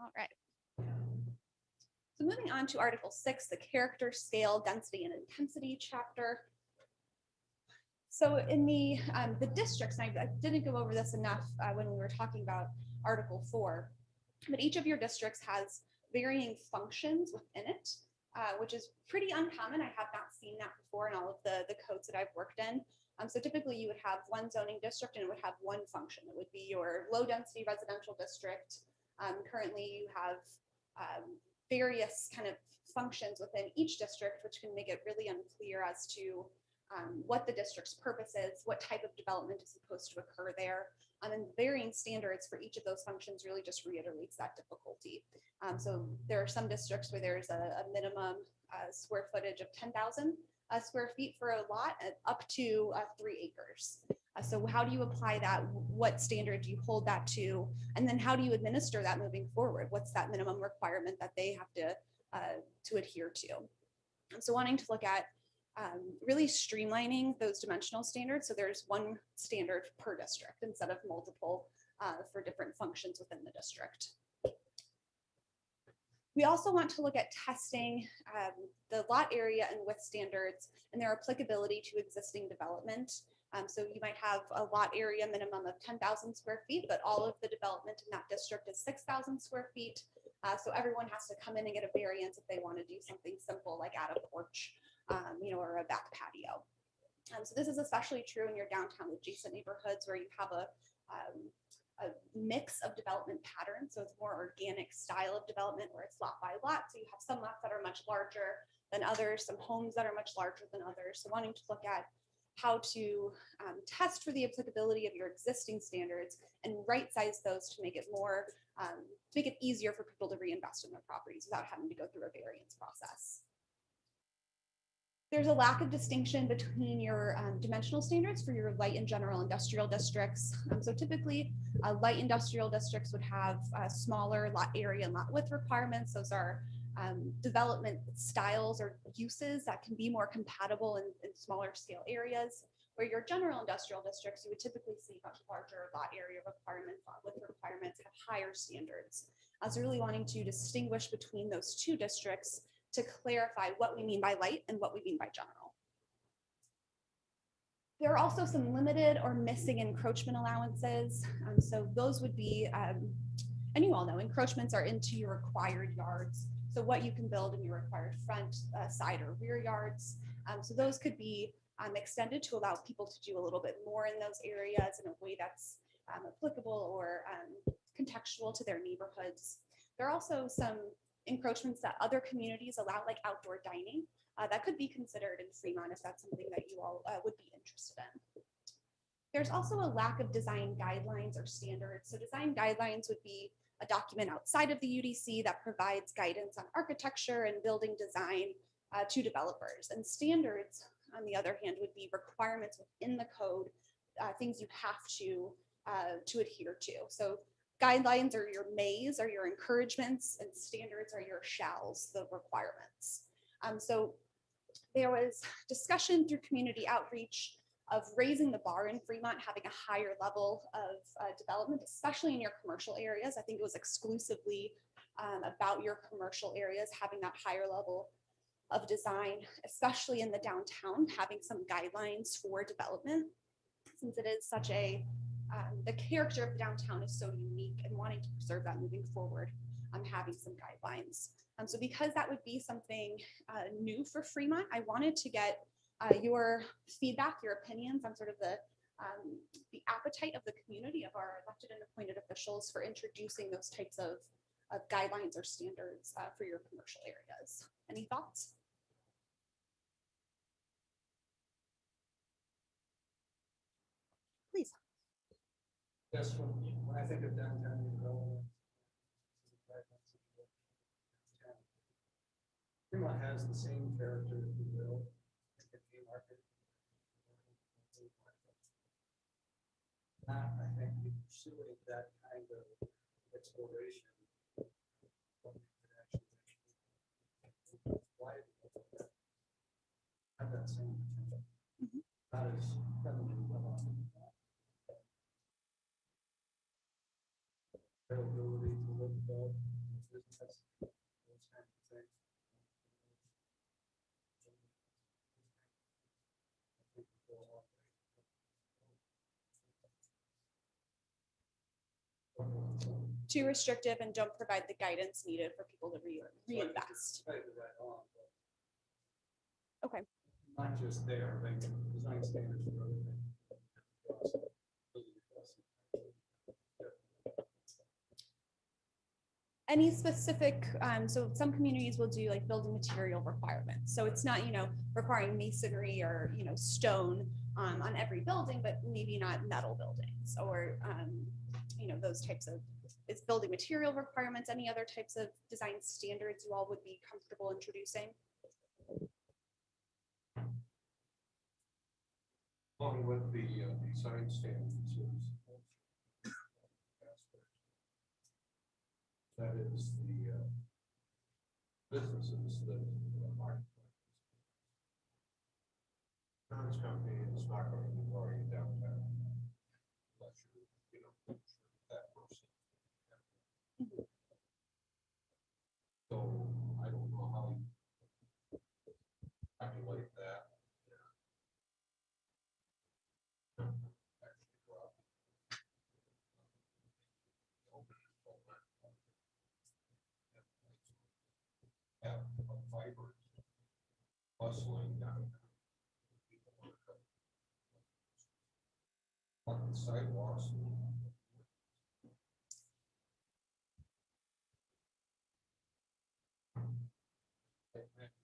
All right. So moving on to Article 6, the character, scale, density, and intensity chapter. So in the districts, and I didn't go over this enough when we were talking about Article 4, but each of your districts has varying functions within it, which is pretty uncommon. I have not seen that before in all of the codes that I've worked in. So typically you would have one zoning district and it would have one function. It would be your low density residential district. Currently you have various kind of functions within each district, which can make it really unclear as to what the district's purpose is, what type of development is supposed to occur there. And varying standards for each of those functions really just reiterates that difficulty. So there are some districts where there's a minimum square footage of 10,000 square feet for a lot, up to 3 acres. So how do you apply that? What standard do you hold that to? And then how do you administer that moving forward? What's that minimum requirement that they have to adhere to? And so wanting to look at really streamlining those dimensional standards. So there's one standard per district instead of multiple for different functions within the district. We also want to look at testing the lot area and width standards and their applicability to existing development. So you might have a lot area minimum of 10,000 square feet, but all of the development in that district is 6,000 square feet. So everyone has to come in and get a variance if they want to do something simple like add a porch, or a back patio. So this is especially true in your downtown adjacent neighborhoods where you have a mix of development patterns. So it's more organic style of development where it's lot by lot. So you have some lots that are much larger than others, some homes that are much larger than others. So wanting to look at how to test for the applicability of your existing standards and right size those to make it more, to make it easier for people to reinvest in their properties without having to go through a variance process. There's a lack of distinction between your dimensional standards for your light and general industrial districts. So typically light industrial districts would have smaller lot area and lot width requirements. Those are development styles or uses that can be more compatible in smaller scale areas, where your general industrial districts, you would typically see much larger lot area requirements, lot width requirements, have higher standards. So really wanting to distinguish between those two districts to clarify what we mean by light and what we mean by general. There are also some limited or missing encroachment allowances. So those would be, and you all know, encroachments are into your required yards. So what you can build in your required front, side, or rear yards. So those could be extended to allow people to do a little bit more in those areas in a way that's applicable or contextual to their neighborhoods. There are also some encroachments that other communities allow, like outdoor dining, that could be considered in Fremont if that's something that you all would be interested in. There's also a lack of design guidelines or standards. So design guidelines would be a document outside of the UDC that provides guidance on architecture and building design to developers. And standards, on the other hand, would be requirements within the code things you have to adhere to. So guidelines are your mays, are your encouragements, and standards are your shalls, the requirements. So there was discussion through community outreach of raising the bar in Fremont, having a higher level of development, especially in your commercial areas. I think it was exclusively about your commercial areas, having that higher level of design, especially in the downtown, having some guidelines for development, since it is such a, the character of downtown is so unique, and wanting to preserve that moving forward, having some guidelines. So because that would be something new for Fremont, I wanted to get your feedback, your opinions on sort of the appetite of the community, of our elected and appointed officials, for introducing those types of guidelines or standards for your commercial areas. Any thoughts? Please. Yes, when I think of downtown development, Fremont has the same character, if you will, like the New Market. Not, I think, pursuing that kind of exploration. Why have that same potential? Not as friendly. Availability to live above business, those kinds of things. Too restrictive and don't provide the guidance needed for people to reinvest. Okay. Not just there, like design standards for other things. Any specific, so some communities will do like building material requirements. So it's not, requiring masonry or, stone on every building, but maybe not metal buildings or, those types of, it's building material requirements. Any other types of design standards you all would be comfortable introducing? Along with the design standards. That is the businesses that are. Insurance company is not going to be going downtown. Unless you're, that person. So I don't know how you calculate that. Have a vibrant, bustling downtown. People want to come. On the sidewalks.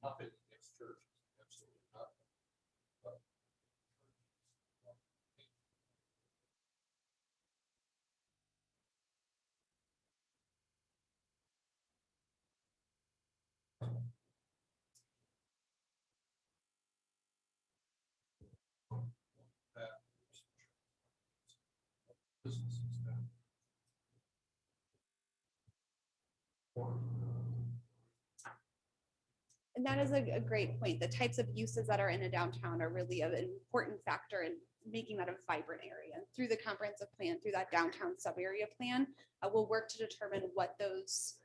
Nothing against churches, absolutely nothing. But that businesses down. And that is a great point. The types of uses that are in a downtown are really an important factor in making that a vibrant area. And through the comprehensive plan, through that downtown sub-area plan, we'll work to determine what those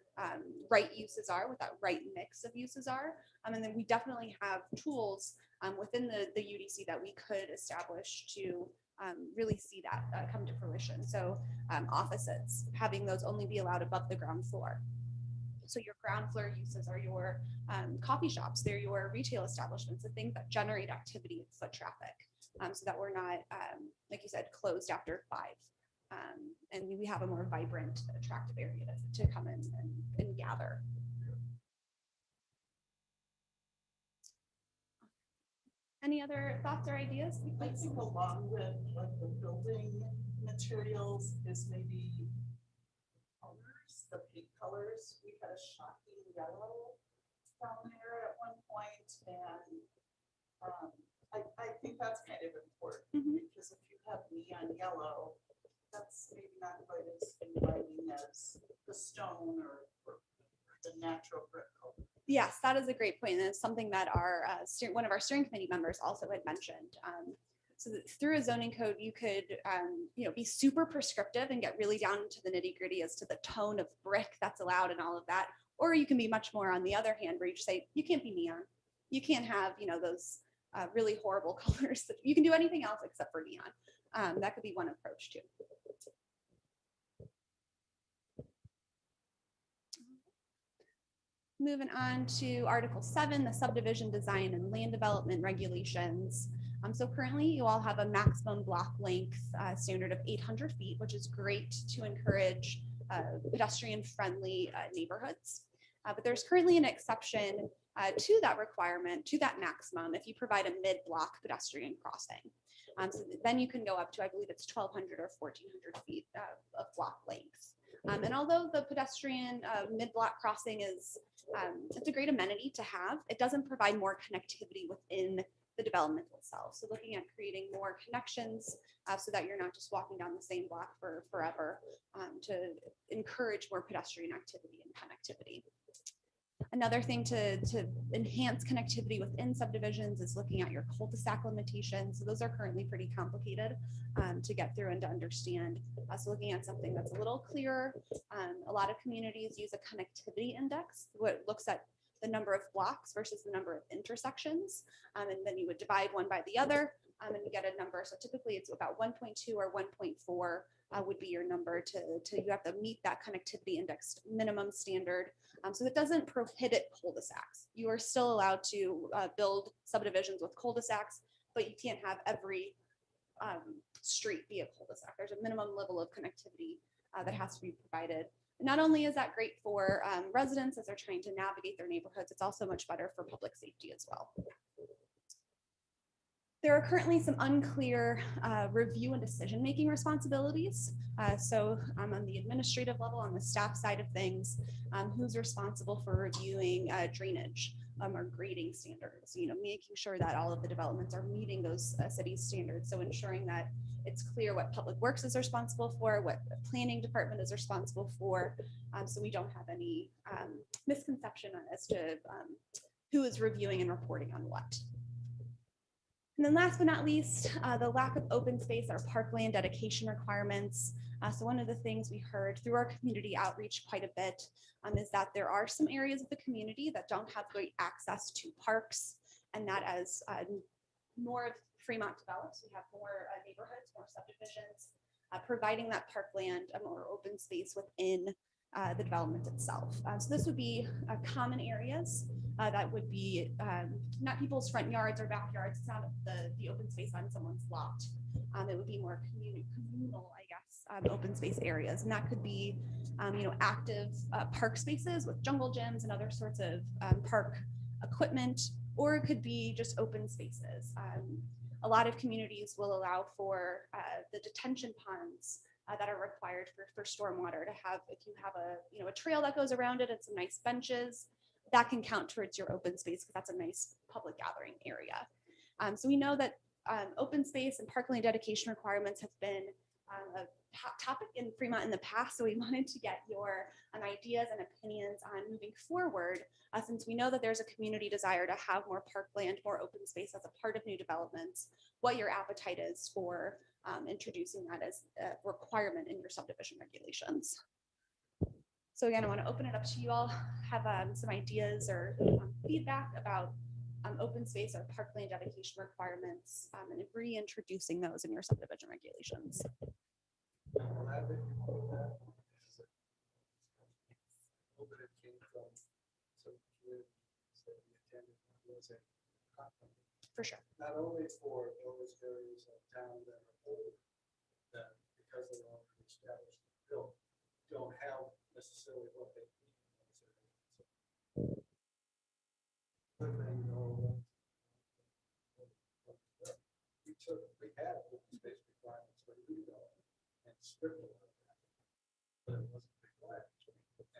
right uses are, what that right mix of uses are. And then we definitely have tools within the UDC that we could establish to really see that come to fruition. So offices, having those only be allowed above the ground floor. So your ground floor uses are your coffee shops, they're your retail establishments, the things that generate activity and foot traffic, so that we're not, like you said, closed after 5. And we have a more vibrant, attractive area to come in and gather. Any other thoughts or ideas? I think along with like the building materials is maybe colors, the paint colors. We had a shocking yellow down there at one point, and I think that's kind of important because if you have neat yellow, that's maybe not quite as inviting as the stone or the natural brick color. Yes, that is a great point. And it's something that our, one of our steering committee members also had mentioned. So that through a zoning code, you could, be super prescriptive and get really down into the nitty gritty as to the tone of brick that's allowed and all of that. Or you can be much more on the other hand, where you just say, you can't be neon. You can't have, those really horrible colors. That you can do anything else except for neon. That could be one approach too. Moving on to Article 7, the subdivision design and land development regulations. So currently you all have a maximum block length standard of 800 feet, which is great to encourage pedestrian friendly neighborhoods. But there's currently an exception to that requirement, to that maximum, if you provide a mid-block pedestrian crossing. So then you can go up to, I believe it's 1,200 or 1,400 feet of block length. And although the pedestrian mid-block crossing is, it's a great amenity to have, it doesn't provide more connectivity within the development itself. So looking at creating more connections so that you're not just walking down the same block for forever, to encourage more pedestrian activity and connectivity. Another thing to enhance connectivity within subdivisions is looking at your cul-de-sac limitations. So those are currently pretty complicated to get through and to understand. So looking at something that's a little clearer. A lot of communities use a connectivity index, what looks at the number of blocks versus the number of intersections. And then you would divide one by the other and you get a number. So typically it's about 1.2 or 1.4 would be your number to you have to meet that connectivity index minimum standard. So it doesn't prohibit cul-de-sacs. You are still allowed to build subdivisions with cul-de-sacs, but you can't have every street be a cul-de-sac. There's a minimum level of connectivity that has to be provided. Not only is that great for residents as they're trying to navigate their neighborhoods, it's also much better for public safety as well. There are currently some unclear review and decision-making responsibilities. So on the administrative level, on the staff side of things, who's responsible for reviewing drainage or grading standards, making sure that all of the developments are meeting those city standards. So ensuring that it's clear what public works is responsible for, what the planning department is responsible for. So we don't have any misconception as to who is reviewing and reporting on what. And then last but not least, the lack of open space or parkland dedication requirements. So one of the things we heard through our community outreach quite a bit is that there are some areas of the community that don't have great access to parks, and that as more of Fremont develops, we have more neighborhoods, more subdivisions, providing that parkland or open space within the development itself. So this would be common areas that would be not people's front yards or backyards. It's not the open space on someone's lot. It would be more communal, I guess, open space areas. And that could be, active park spaces with jungle gyms and other sorts of park equipment, or it could be just open spaces. A lot of communities will allow for the detention ponds that are required for stormwater to have. If you have a trail that goes around it and some nice benches, that can count towards your open space because that's a nice public gathering area. So we know that open space and parkland dedication requirements have been a hot topic in Fremont in the past. So we wanted to get your ideas and opinions on moving forward, since we know that there's a community desire to have more parkland, more open space as a part of new developments, what your appetite is for introducing that as a requirement in your subdivision regulations. So again, I want to open it up to you all, have some ideas or feedback about open space or parkland dedication requirements, and reintroducing those in your subdivision regulations. For sure. Not only for those areas of town that are old, that because they're already established and built, don't have necessarily what they need in those areas. We had open space requirements for redevelopment and stripped a lot of that, but it wasn't required.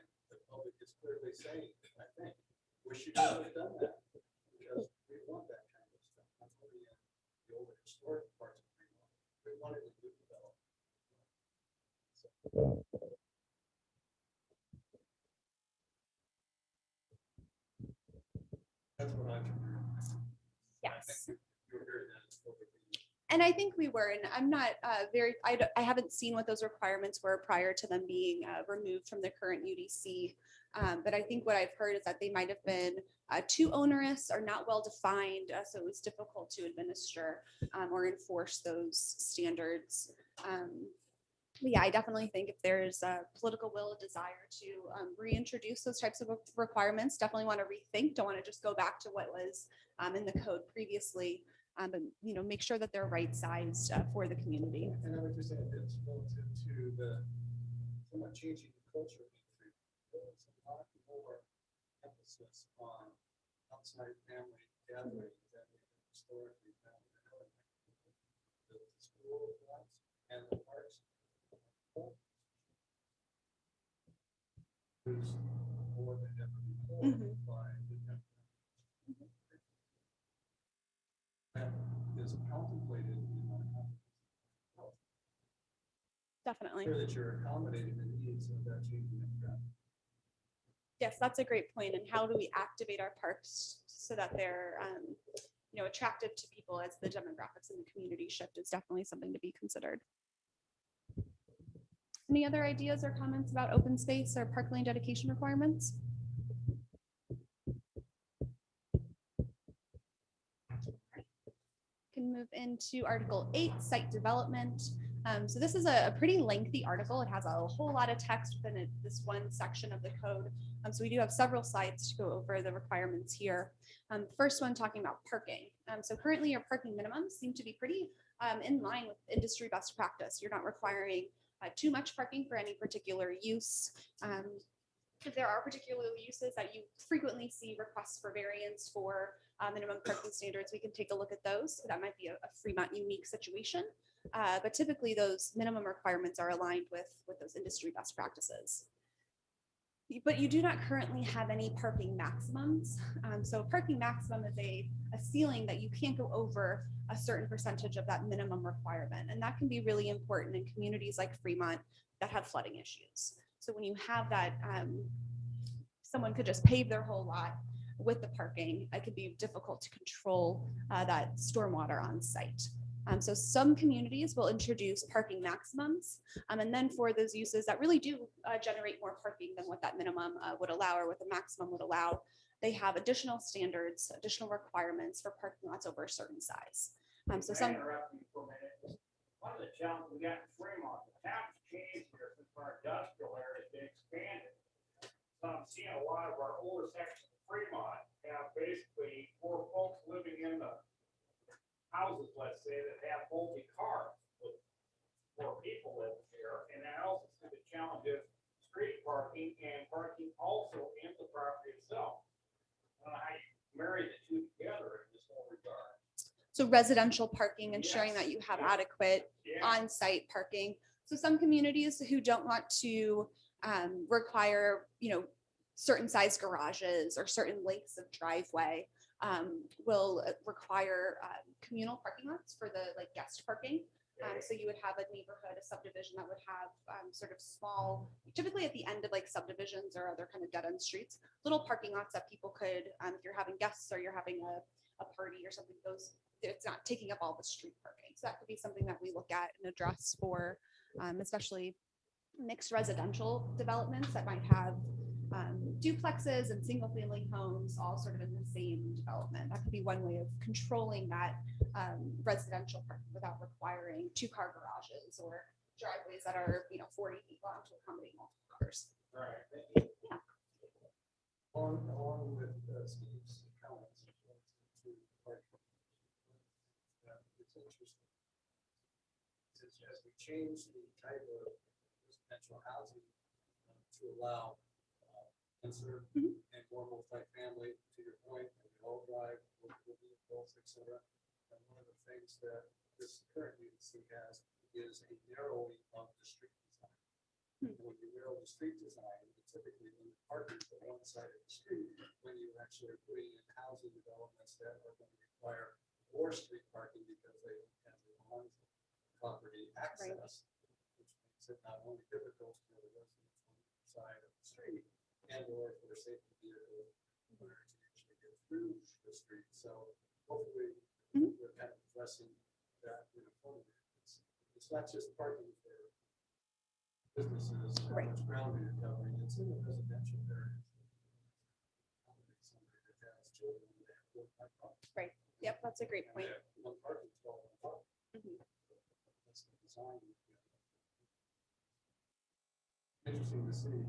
And the public is clearly saying, I think, we should have done that because we want that kind of stuff. Not only in the old historic parts of Fremont, we want it in new development. That's what I'm hearing. I Yes. think you're hearing that as well. And I think we were, and I'm not I haven't seen what those requirements were prior to them being removed from the current UDC. But I think what I've heard is that they might have been too onerous or not well defined, so it was difficult to administer or enforce those standards. But yeah, I definitely think if there's a political will, a desire to reintroduce those types of requirements, definitely want to rethink. Don't want to just go back to what was in the code previously. But make sure that they're right sized for the community. And I would just add this relative to the somewhat changing the culture. There's a lot more emphasis on outside family gatherings that we historically found in the school lots and the parks. There's more than ever before by the that is contemplated in our comprehensive. Definitely. Sure that you're accommodating the needs of that changing demographic. Yes, that's a great point. And how do we activate our parks so that they're attractive to people as the demographics in the community shift is definitely something to be considered. Any other ideas or comments about open space or park lane dedication requirements? Can move into Article 8, site development. So this is a pretty lengthy article. It has a whole lot of text within this one section of the code. So we do have several slides to go over the requirements here. First one talking about parking. So currently your parking minimums seem to be pretty in line with industry best practice. You're not requiring too much parking for any particular use. If there are particular uses that you frequently see requests for variance for minimum parking standards, we can take a look at those. So that might be a Fremont unique situation. But typically those minimum requirements are aligned with those industry best practices. But you do not currently have any parking maximums. So parking maximum is a ceiling that you can't go over a certain percentage of that minimum requirement. And that can be really important in communities like Fremont that have flooding issues. So when you have that, someone could just pave their whole lot with the parking, it could be difficult to control that stormwater on site. So some communities will introduce parking maximums. And then for those uses that really do generate more parking than what that minimum would allow or what the maximum would allow, they have additional standards, additional requirements for parking lots over a certain size. So some. One of the challenges we got in Fremont, the town's changed here since our industrial area has been expanded. So I'm seeing a lot of our older sections of Fremont have basically more folks living in the houses, let's say, that have multi-cars with more people living here. And I also see the challenge of street parking and parking also in the property itself. I don't know how you marry the two together in this whole regard. So residential parking, ensuring that you have adequate on-site parking. So some communities who don't want to require, certain size garages or certain lengths of driveway will require communal parking lots for the guest parking. So you would have a neighborhood, a subdivision that would have sort of small, typically at the end of subdivisions or other kind of dead end streets, little parking lots that people could, if you're having guests or you're having a party or something, it's not taking up all the street parking. So that could be something that we look at and address for especially mixed residential developments that might have duplexes and single family homes all sort of in the same development. That could be one way of controlling that residential parking without requiring 2-car garages or driveways that are 40 feet long to accommodate multiple cars. Right. Yeah. Along with Steve's comments, it's interesting. As we change the type of residential housing to allow answer and more multi-family, to your point, and we all drive with vehicles, etc. And one of the things that this current UDC has is a narrowing of the street design. When you narrow the street design, you typically limit parking to one side of the street when you actually are putting in housing developments that are going to require more street parking because they don't have the lawns. property access, which makes it not only difficult for the residents on the side of the street and or for the safety vehicle to actually get through the street. So hopefully we're kind of addressing that in a form. It's not just parking for businesses, how much ground you're covering, it's in the residential areas. Somebody that has children, they have to park on. Right. Yep, that's a great point. One parking stall on top. Mhm. That's the design. Interesting to see.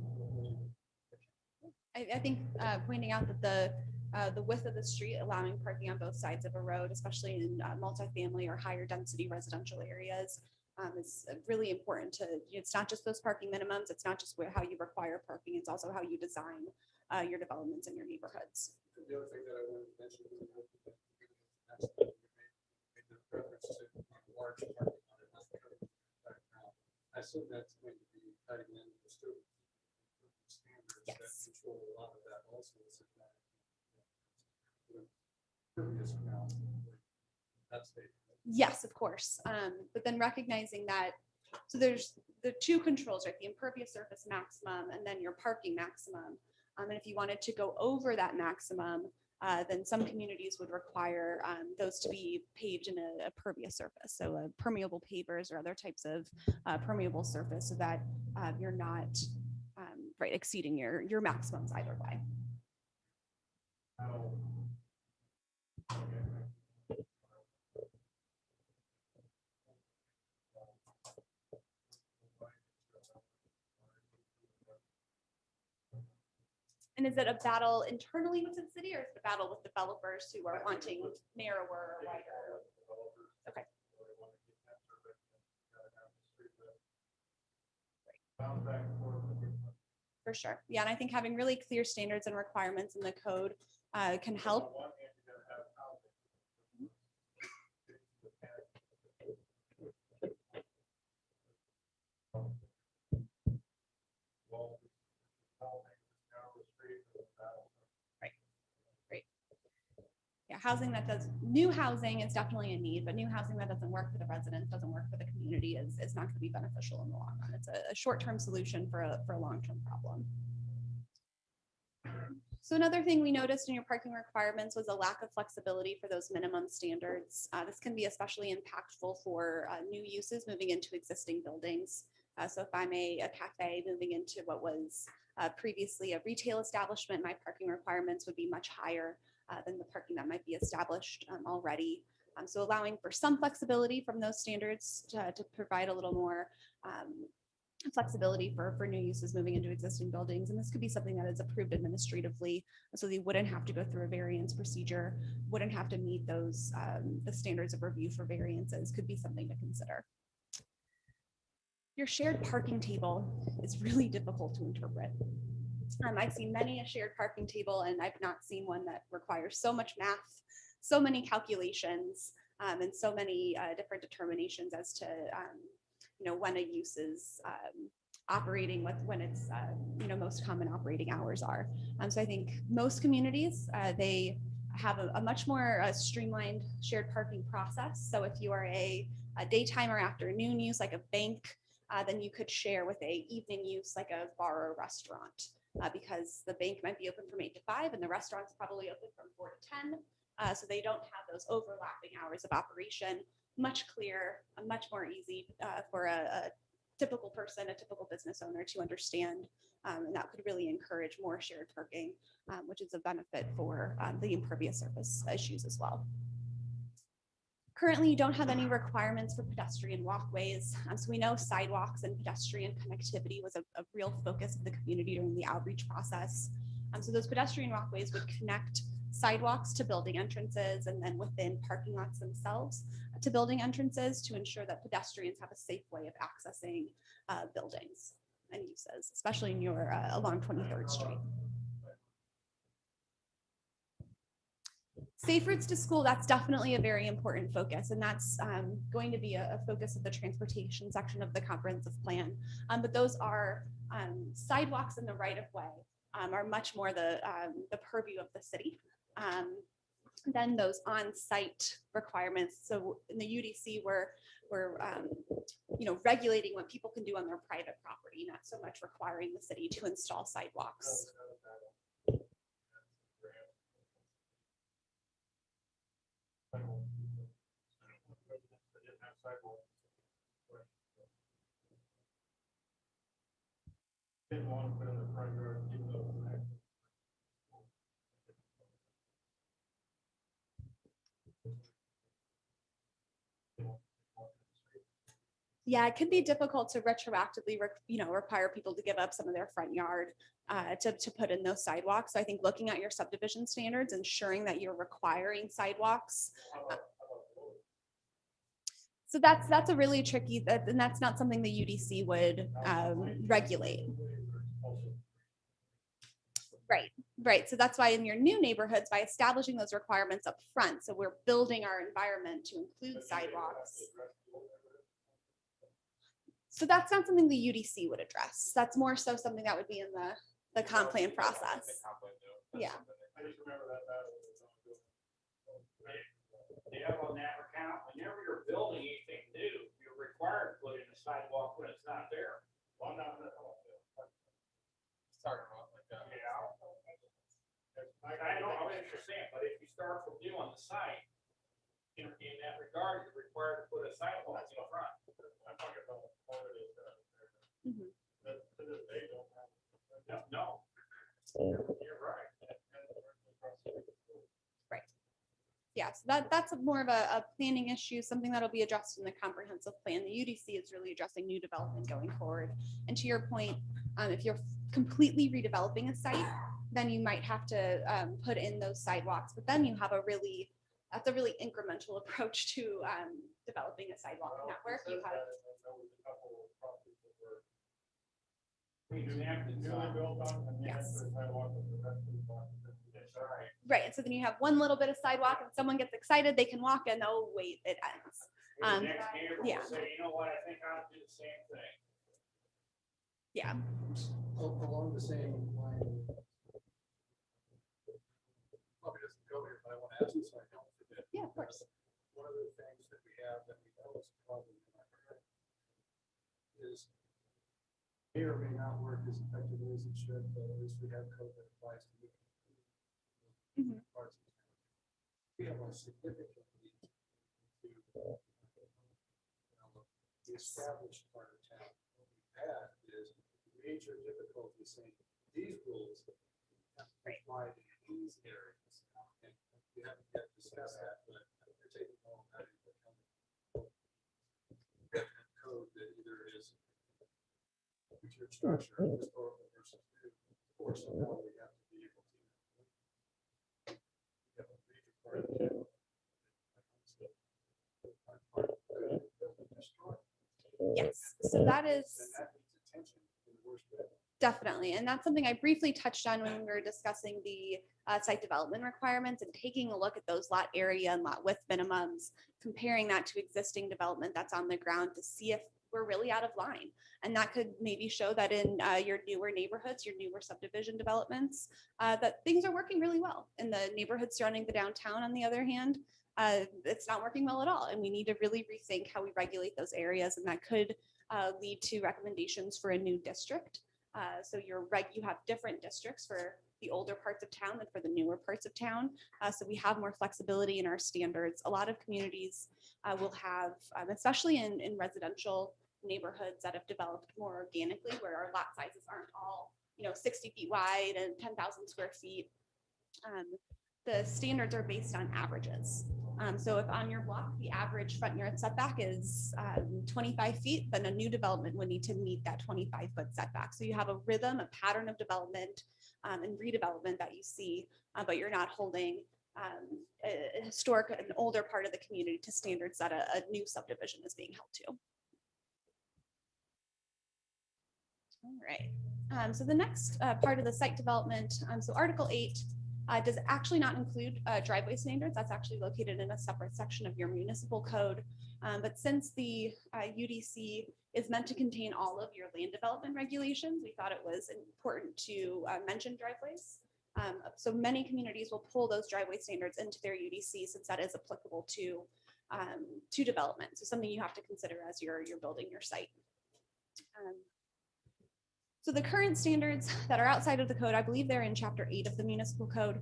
I think pointing out that the width of the street, allowing parking on both sides of a road, especially in multifamily or higher density residential areas, is really important to, it's not just those parking minimums, it's not just how you require parking, it's also how you design your developments in your neighborhoods. The other thing that I wanted to mention was that's the reference to large parking on it, not the background. I assume that's going to be cutting in the student standards that Yes. control a lot of that also. Is that previous ground, that's the. Yes, of course. But then recognizing that, so there's the two controls, right? The impervious surface maximum and then your parking maximum. And if you wanted to go over that maximum, then some communities would require those to be paved in a pervious surface. So permeable pavers or other types of permeable surface so that you're not right exceeding your maximums either way. And is it a battle internally within the city or is it a battle with developers who are wanting narrower or wider? Okay. For sure. Yeah, and I think having really clear standards and requirements in the code can help. Yeah, housing that does, new housing is definitely a need, but new housing that doesn't work for the residents, doesn't work for the community is not going to be beneficial in the long run. It's a short-term solution for a long-term problem. So another thing we noticed in your parking requirements was a lack of flexibility for those minimum standards. This can be especially impactful for new uses moving into existing buildings. So if I'm a cafe moving into what was previously a retail establishment, my parking requirements would be much higher than the parking that might be established already. So allowing for some flexibility from those standards to provide a little more flexibility for new uses moving into existing buildings. And this could be something that is approved administratively, so they wouldn't have to go through a variance procedure, wouldn't have to meet those the standards of review for variances, could be something to consider. Your shared parking table is really difficult to interpret. I've seen many a shared parking table, and I've not seen one that requires so much math, so many calculations, and so many different determinations as to when a use is operating, when its most common operating hours are. So I think most communities they have a much more streamlined shared parking process. So if you are a daytime or afternoon use like a bank, then you could share with a evening use like a bar or restaurant. Because the bank might be open from 8 to 5 and the restaurant's probably open from 4 to 10. So they don't have those overlapping hours of operation. Much clearer, much more easy for a typical person, a typical business owner to understand. And that could really encourage more shared parking, which is a benefit for the impervious surface issues as well. Currently, you don't have any requirements for pedestrian walkways. So we know sidewalks and pedestrian connectivity was a real focus of the community during the outreach process. So those pedestrian walkways would connect sidewalks to building entrances and then within parking lots themselves to building entrances to ensure that pedestrians have a safe way of accessing buildings and uses, especially in your along 23rd Street. Safe routes to school, that's definitely a very important focus, and that's going to be a focus of the transportation section of the comprehensive plan. But those are sidewalks in the right of way are much more the purview of the city than those on-site requirements. So in the UDC, we're regulating what people can do on their private property, not so much requiring the city to install sidewalks. Didn't want to put in the front yard, even though it's an actual. Yeah, it could be difficult to retroactively, require people to give up some of their front yard to put in those sidewalks. So I think looking at your subdivision standards, ensuring that you're requiring sidewalks. So that's a really tricky, and that's not something the UDC would regulate. Right. So that's why in your new neighborhoods, by establishing those requirements up front, so we're building our environment to include sidewalks. So that's not something the UDC would address. That's more so something that would be in the comp plan process. Yeah. I just remember that. Yeah, on that account, whenever you're building anything new, you're required to put in a sidewalk when it's not there. Well, I'm not. Talking about like that. Yeah. I know, I understand, but if you start from new on the site, in that regard, you're required to put a sidewalk in front. I'm talking about what it is. Mhm. No. You're right. Yeah, so that's more of a planning issue, something that'll be addressed in the comprehensive plan. The UDC is really addressing new development going forward. And to your point, if you're completely redeveloping a site, then you might have to put in those sidewalks, but then you have that's a really incremental approach to developing a sidewalk network. You have yes. Right, and so then you have one little bit of sidewalk and someone gets excited, they can walk and oh wait, it ends. Yeah. Say, you know what, I think I'll do the same thing. Yeah. Along the same line. Probably doesn't go here, but I want to ask you so I don't forget. Yeah, of course. One of the things that we have that we know is a problem in our area is may or may not work as effectively as it should, but at least we have code that applies to it. Mhm. Parts of town. We have a significant need to the established part of town. What we've had is major difficulty saying these rules have to be applied in these areas. And we haven't yet discussed that, but we're taking all that into account. We have code that either is featured structure, historical versus new, or somehow we have to be able to. We have a major part of the town. Yes, so that is And that needs attention in the worst way. definitely, and that's something I briefly touched on when we were discussing the site development requirements and taking a look at those lot area and lot width minimums, comparing that to existing development that's on the ground to see if we're really out of line. And that could maybe show that in your newer neighborhoods, your newer subdivision developments, that things are working really well. In the neighborhoods surrounding the downtown, on the other hand, it's not working well at all. And we need to really rethink how we regulate those areas. And that could lead to recommendations for a new district. So you have different districts for the older parts of town than for the newer parts of town. So we have more flexibility in our standards. A lot of communities will have, especially in residential neighborhoods that have developed more organically, where our lot sizes aren't all 60 feet wide and 10,000 square feet. The standards are based on averages. So if on your block, the average front yard setback is 25 feet, then a new development would need to meet that 25-foot setback. So you have a rhythm, a pattern of development and redevelopment that you see, but you're not holding a historic, an older part of the community to standards that a new subdivision is being held to. All right. So the next part of the site development, so Article 8 does actually not include driveway standards. That's actually located in a separate section of your municipal code. But since the UDC is meant to contain all of your land development regulations, we thought it was important to mention driveways. So many communities will pull those driveway standards into their UDC since that is applicable to to development. So something you have to consider as you're building your site. So the current standards that are outside of the code, I believe they're in chapter 8 of the municipal code,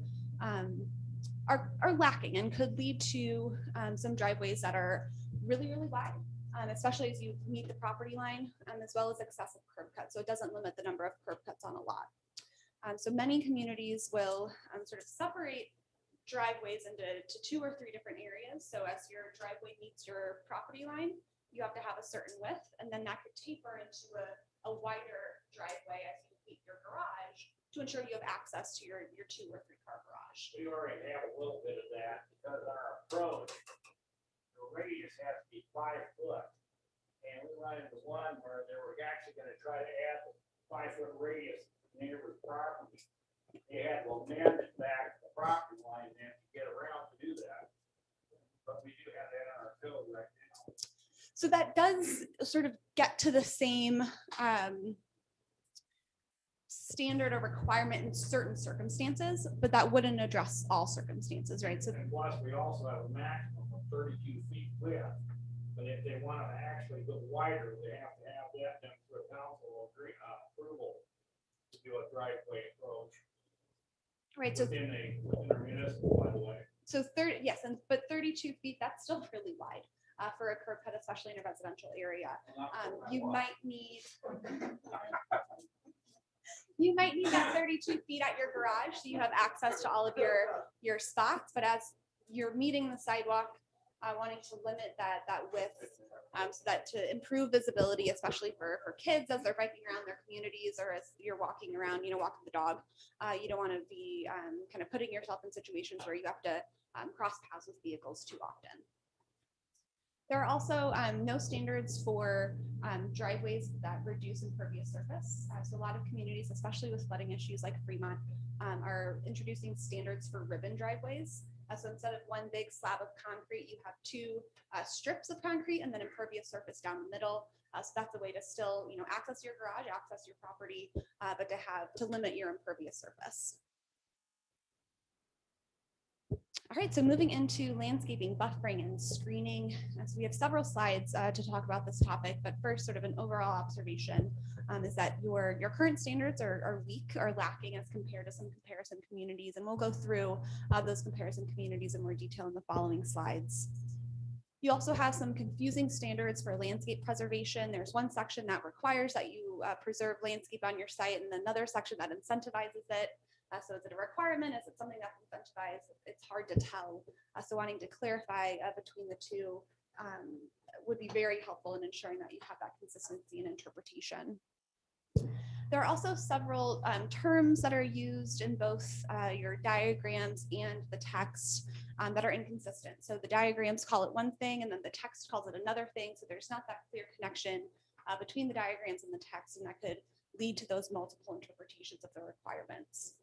are lacking and could lead to some driveways that are really, really wide, especially as you meet the property line, as well as excessive curb cuts. So it doesn't limit the number of curb cuts on a lot. So many communities will sort of separate driveways into 2 or 3 different areas. So as your driveway meets your property line, you have to have a certain width, and then that could taper into a wider driveway as you meet your garage to ensure you have access to your 2 or 3 car garage. We already have a little bit of that because on our approach, the radius has to be 5 foot. And we run into one where they were actually gonna try to add the 5-foot radius to the neighbor's property. They had to amend it back to the property line then to get around to do that. But we do have that on our code right now. So that does sort of get to the same standard or requirement in certain circumstances, but that wouldn't address all circumstances, right? So And plus, we also have a maximum of 32 feet width. But if they want to actually go wider, they have to have that done through a council approval to do a driveway approach. right, so Within a municipal, by the way. so 30, yes, but 32 feet, that's still really wide for a curb cut, especially in a residential area. You might need that 32 feet at your garage, so you have access to all of your spots. But as you're meeting the sidewalk, wanting to limit that width, so that to improve visibility, especially for kids as they're biking around their communities or as you're walking around, walking the dog, you don't want to be kind of putting yourself in situations where you have to cross paths with vehicles too often. There are also no standards for driveways that reduce impervious surface. So a lot of communities, especially with flooding issues like Fremont, are introducing standards for ribbon driveways. So instead of one big slab of concrete, you have 2 strips of concrete and then impervious surface down the middle. So that's a way to still, access your garage, access your property, but to limit your impervious surface. All right, so moving into landscaping, buffering, and screening. So we have several slides to talk about this topic, but first, sort of an overall observation is that your current standards are weak or lacking as compared to some comparison communities, and we'll go through those comparison communities in more detail in the following slides. You also have some confusing standards for landscape preservation. There's one section that requires that you preserve landscape on your site, and another section that incentivizes it. So is it a requirement? Is it something that's incentivized? It's hard to tell. So wanting to clarify between the two would be very helpful in ensuring that you have that consistency in interpretation. There are also several terms that are used in both your diagrams and the text that are inconsistent. So the diagrams call it one thing and then the text calls it another thing. So there's not that clear connection between the diagrams and the text, and that could lead to those multiple interpretations of the requirements.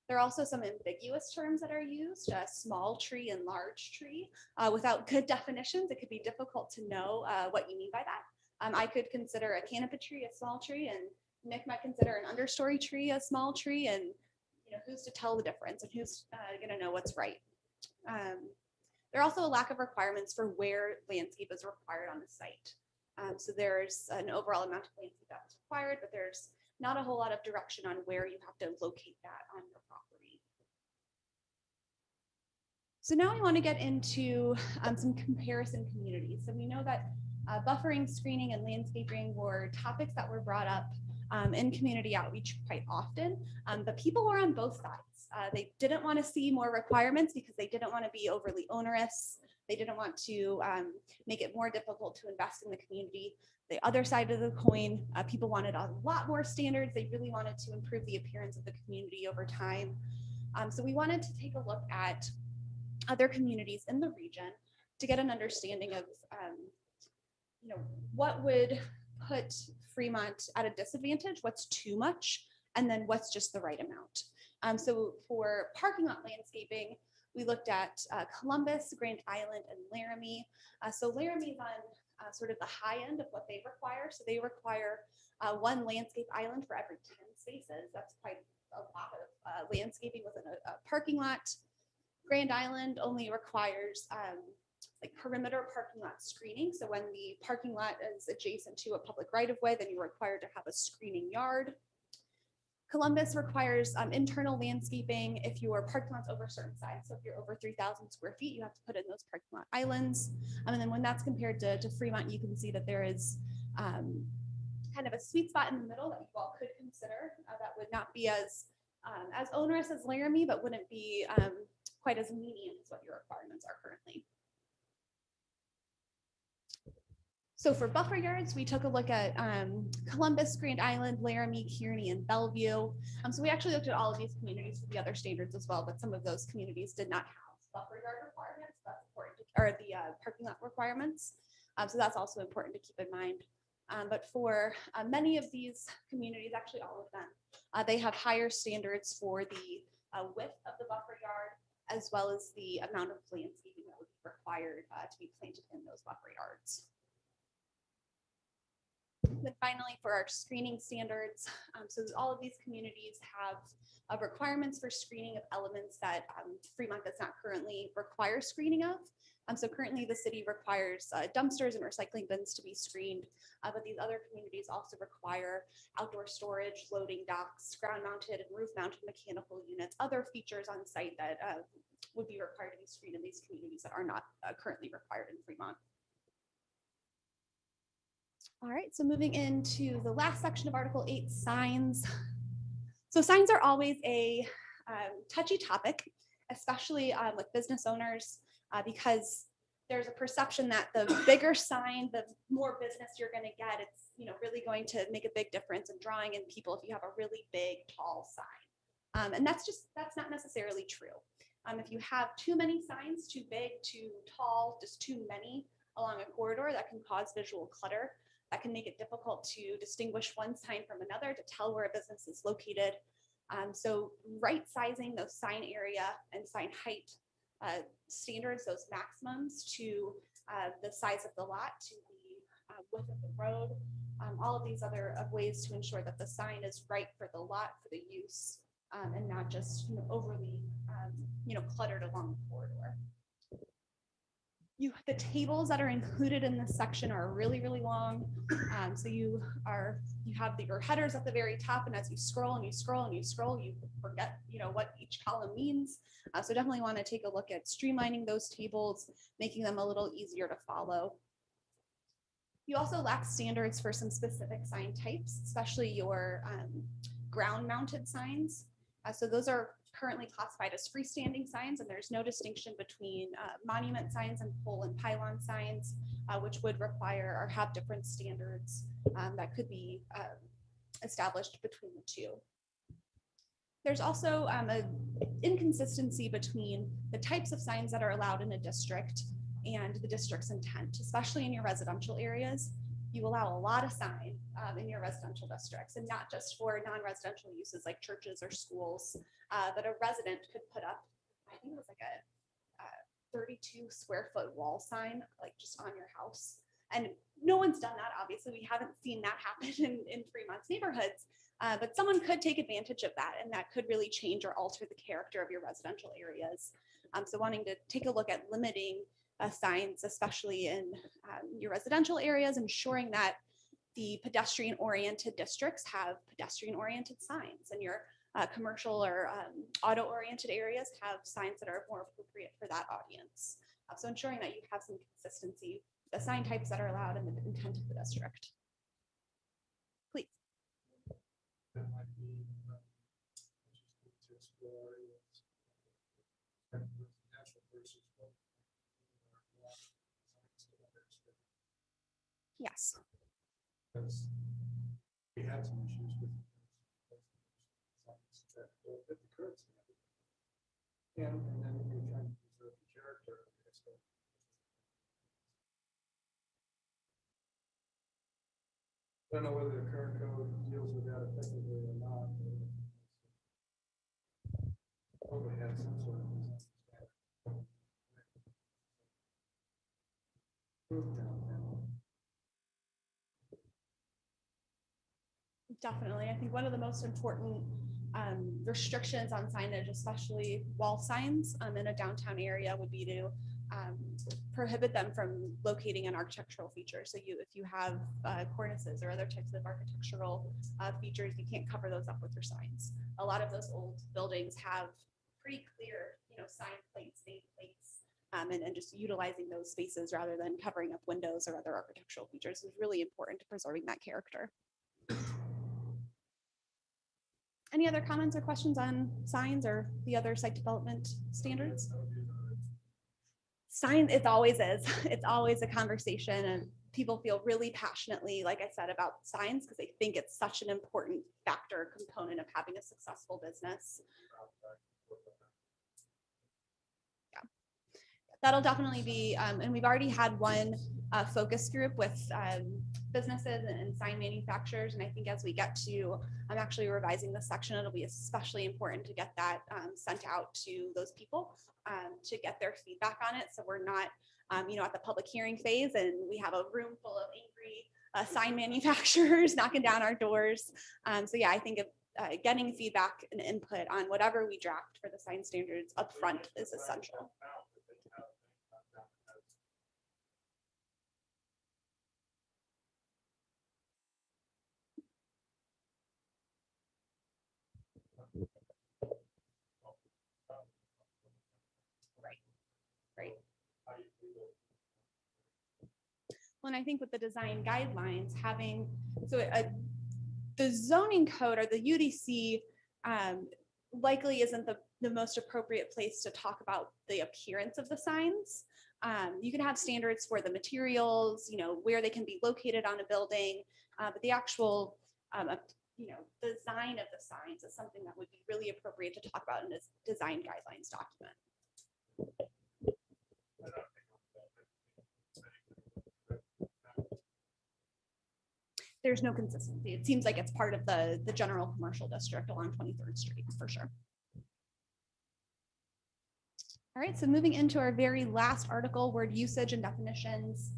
There are also some ambiguous terms that are used, small tree and large tree. Without good definitions, it could be difficult to know what you mean by that. I could consider a canopy tree a small tree, and Nick might consider an understory tree a small tree, and who's to tell the difference and who's going to know what's right. There are also a lack of requirements for where landscape is required on the site. So there's an overall amount of landscape that's required, but there's not a whole lot of direction on where you have to locate that on your property. So now we want to get into some comparison communities. So we know that buffering, screening, and landscaping were topics that were brought up in community outreach quite often, but people were on both sides. They didn't want to see more requirements because they didn't want to be overly onerous. They didn't want to make it more difficult to invest in the community. The other side of the coin, people wanted a lot more standards. They really wanted to improve the appearance of the community over time. So we wanted to take a look at other communities in the region to get an understanding of what would put Fremont at a disadvantage, what's too much, and then what's just the right amount. So for parking lot landscaping, we looked at Columbus, Grand Island, and Laramie. So Laramie's on sort of the high end of what they require. So they require one landscape island for every 10 spaces. That's quite a lot of landscaping within a parking lot. Grand Island only requires like perimeter parking lot screening. So when the parking lot is adjacent to a public right of way, then you're required to have a screening yard. Columbus requires internal landscaping if your parking lot's over a certain size. So if you're over 3,000 square feet, you have to put in those parking lot islands. And then when that's compared to Fremont, you can see that there is kind of a sweet spot in the middle that you all could consider. That would not be as onerous as Laramie, but wouldn't be quite as lenient as what your requirements are currently. So for buffer yards, we took a look at Columbus, Grand Island, Laramie, Kearney, and Bellevue. So we actually looked at all of these communities with the other standards as well, but some of those communities did not have buffer yard requirements. That's important, or the parking lot requirements. So that's also important to keep in mind. But for many of these communities, actually all of them, they have higher standards for the width of the buffer yard, as well as the amount of landscaping that would be required to be planted in those buffer yards. Then finally, for our screening standards, so all of these communities have requirements for screening of elements that Fremont does not currently require screening of. So currently the city requires dumpsters and recycling bins to be screened, but these other communities also require outdoor storage, loading docks, ground mounted and roof mounted mechanical units, other features on site that would be required to be screened in these communities that are not currently required in Fremont. All right, so moving into the last section of Article 8, signs. So signs are always a touchy topic, especially with business owners, because there's a perception that the bigger sign, the more business you're going to get. It's really going to make a big difference in drawing in people if you have a really big, tall sign. And that's not necessarily true. If you have too many signs, too big, too tall, just too many along a corridor, that can cause visual clutter. That can make it difficult to distinguish one sign from another, to tell where a business is located. So right sizing those sign area and sign height standards, those maximums, to the size of the lot, to the width of the road, all of these other ways to ensure that the sign is right for the lot, for the use, and not just overly cluttered along the corridor. The tables that are included in this section are really, really long. So you have your headers at the very top, and as you scroll and you scroll and you scroll, you forget what each column means. So definitely want to take a look at streamlining those tables, making them a little easier to follow. You also lack standards for some specific sign types, especially your ground mounted signs. So those are currently classified as freestanding signs, and there's no distinction between monument signs and pole and pylon signs, which would require or have different standards that could be established between the two. There's also an inconsistency between the types of signs that are allowed in a district and the district's intent, especially in your residential areas. You allow a lot of sign in your residential districts, and not just for non-residential uses like churches or schools, but a resident could put up, I think it was like a 32 square foot wall sign, like just on your house. And no one's done that. Obviously, we haven't seen that happen in Fremont's neighborhoods, but someone could take advantage of that, and that could really change or alter the character of your residential areas. So wanting to take a look at limiting signs, especially in your residential areas, ensuring that the pedestrian-oriented districts have pedestrian-oriented signs, and your commercial or auto-oriented areas have signs that are more appropriate for that audience. So ensuring that you have some consistency, the sign types that are allowed and the intent of the district. Please. That might be interesting to explore is residential versus what Yes. because we had some issues with that will fit the current standard. And then you're trying to preserve the character of it. So I don't know whether the current code deals with that effectively or not. Probably has some sort of design standard. Definitely. I think one of the most important restrictions on signage, especially wall signs in a downtown area, would be to prohibit them from locating an architectural feature. So if you have cornices or other types of architectural features, you can't cover those up with your signs. A lot of those old buildings have pretty clear, sign plates, name plates, and just utilizing those spaces rather than covering up windows or other architectural features is really important to preserving that character. Any other comments or questions on signs or the other site development standards? Signs, it always is. It's always a conversation, and people feel really passionately, like I said, about signs because they think it's such an important factor component of having a successful business. Yeah, that'll definitely be, and we've already had one focus group with businesses and sign manufacturers. And I think as we get to, I'm actually revising this section, it'll be especially important to get that sent out to those people to get their feedback on it. So we're not, at the public hearing phase and we have a room full of angry sign manufacturers knocking down our doors. So yeah, I think getting feedback and input on whatever we draft for the sign standards upfront is essential. Right. Well, and I think with the design guidelines having, the zoning code or the UDC likely isn't the most appropriate place to talk about the appearance of the signs. You can have standards for the materials, where they can be located on a building, but the actual, design of the signs is something that would be really appropriate to talk about in this design guidelines document. There's no consistency. It seems like it's part of the general commercial district along 23rd Street for sure. All right, so moving into our very last article, word usage and definitions.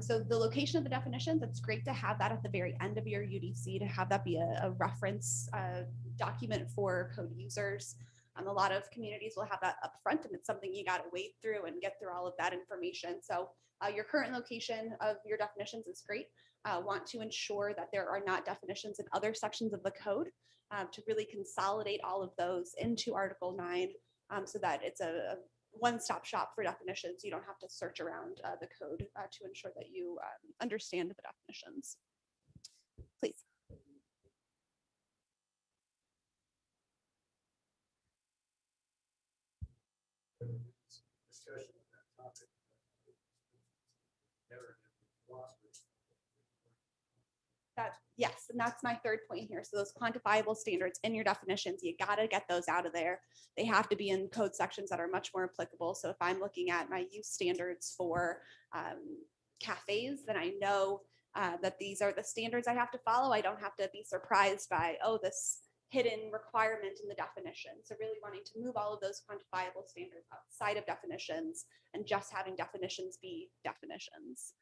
So the location of the definitions, it's great to have that at the very end of your UDC, to have that be a reference document for code users. A lot of communities will have that up front, and it's something you got to wade through and get through all of that information. So your current location of your definitions is great. Want to ensure that there are not definitions in other sections of the code to really consolidate all of those into Article 9 so that it's a one-stop shop for definitions. You don't have to search around the code to ensure that you understand the definitions. Please. Discussion on that topic. Yes, and that's my third point here. So those quantifiable standards in your definitions, you got to get those out of there. They have to be in code sections that are much more applicable. So if I'm looking at my use standards for cafes, then I know that these are the standards I have to follow. I don't have to be surprised by, oh, this hidden requirement in the definition. So really wanting to move all of those quantifiable standards outside of definitions and just having definitions be definitions.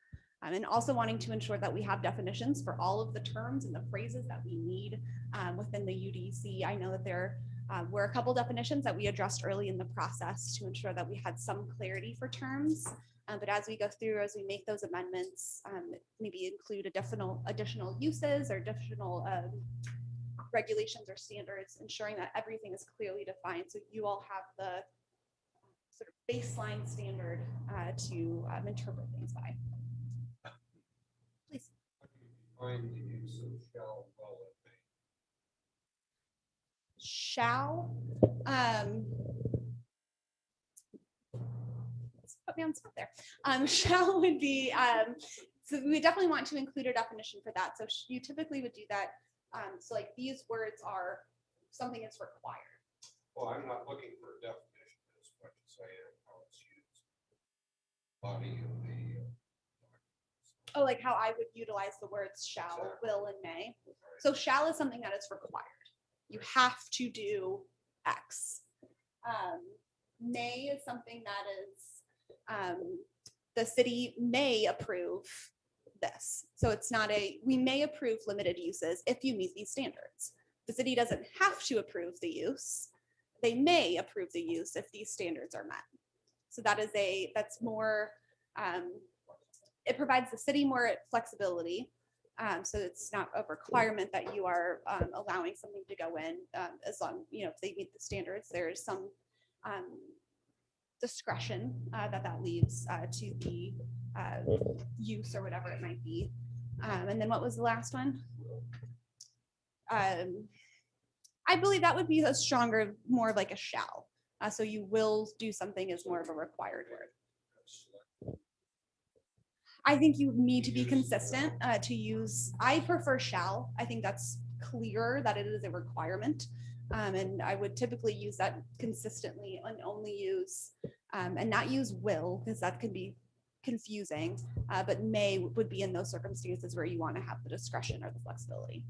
And also wanting to ensure that we have definitions for all of the terms and the phrases that we need within the UDC. I know that there were a couple definitions that we addressed early in the process to ensure that we had some clarity for terms. But as we go through, as we make those amendments, maybe include additional uses or additional regulations or standards, ensuring that everything is clearly defined. So you all have the sort of baseline standard to interpret things by. Please. Find the use of shall, will, and may. Shall. Put me on the spot there. Shall would be, so we definitely want to include a definition for that. So you typically would do that. So like these words are something that's required. Well, I'm not looking for a definition as much as I am how it's used. Body of the. Oh, like how I would utilize the words shall, Exactly. will, and may. So shall is something that is required. You have to do X. May is something that is, the city may approve this. So it's not we may approve limited uses if you meet these standards. The city doesn't have to approve the use. They may approve the use if these standards are met. So that's more, it provides the city more flexibility. So it's not a requirement that you are allowing something to go in, as long, if they meet the standards, there is some discretion that leaves to the use or whatever it might be. And then what was the last one? I believe that would be a stronger, more of like a shall. So you will do something as more of a required word. I think you need to be consistent to use, I prefer shall. I think that's clear that it is a requirement. And I would typically use that consistently and only use, and not use will, because that could be confusing, but may would be in those circumstances where you want to have the discretion or the flexibility.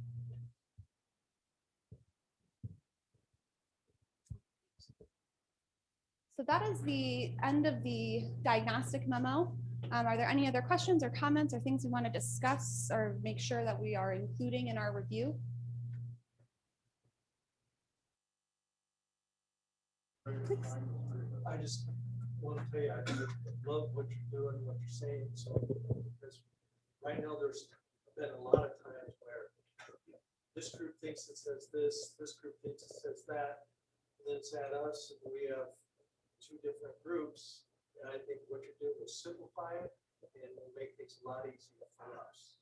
So that is the end of the diagnostic memo. Are there any other questions or comments or things we want to discuss or make sure that we are including in our review? I just want to tell you, I love what you're doing, what you're saying, so, because right now there's been a lot of times where this group thinks it says this group thinks it says that, and then it's at us, and we have two different groups, and I think what you're doing is simplify it, and will make things a lot easier for us.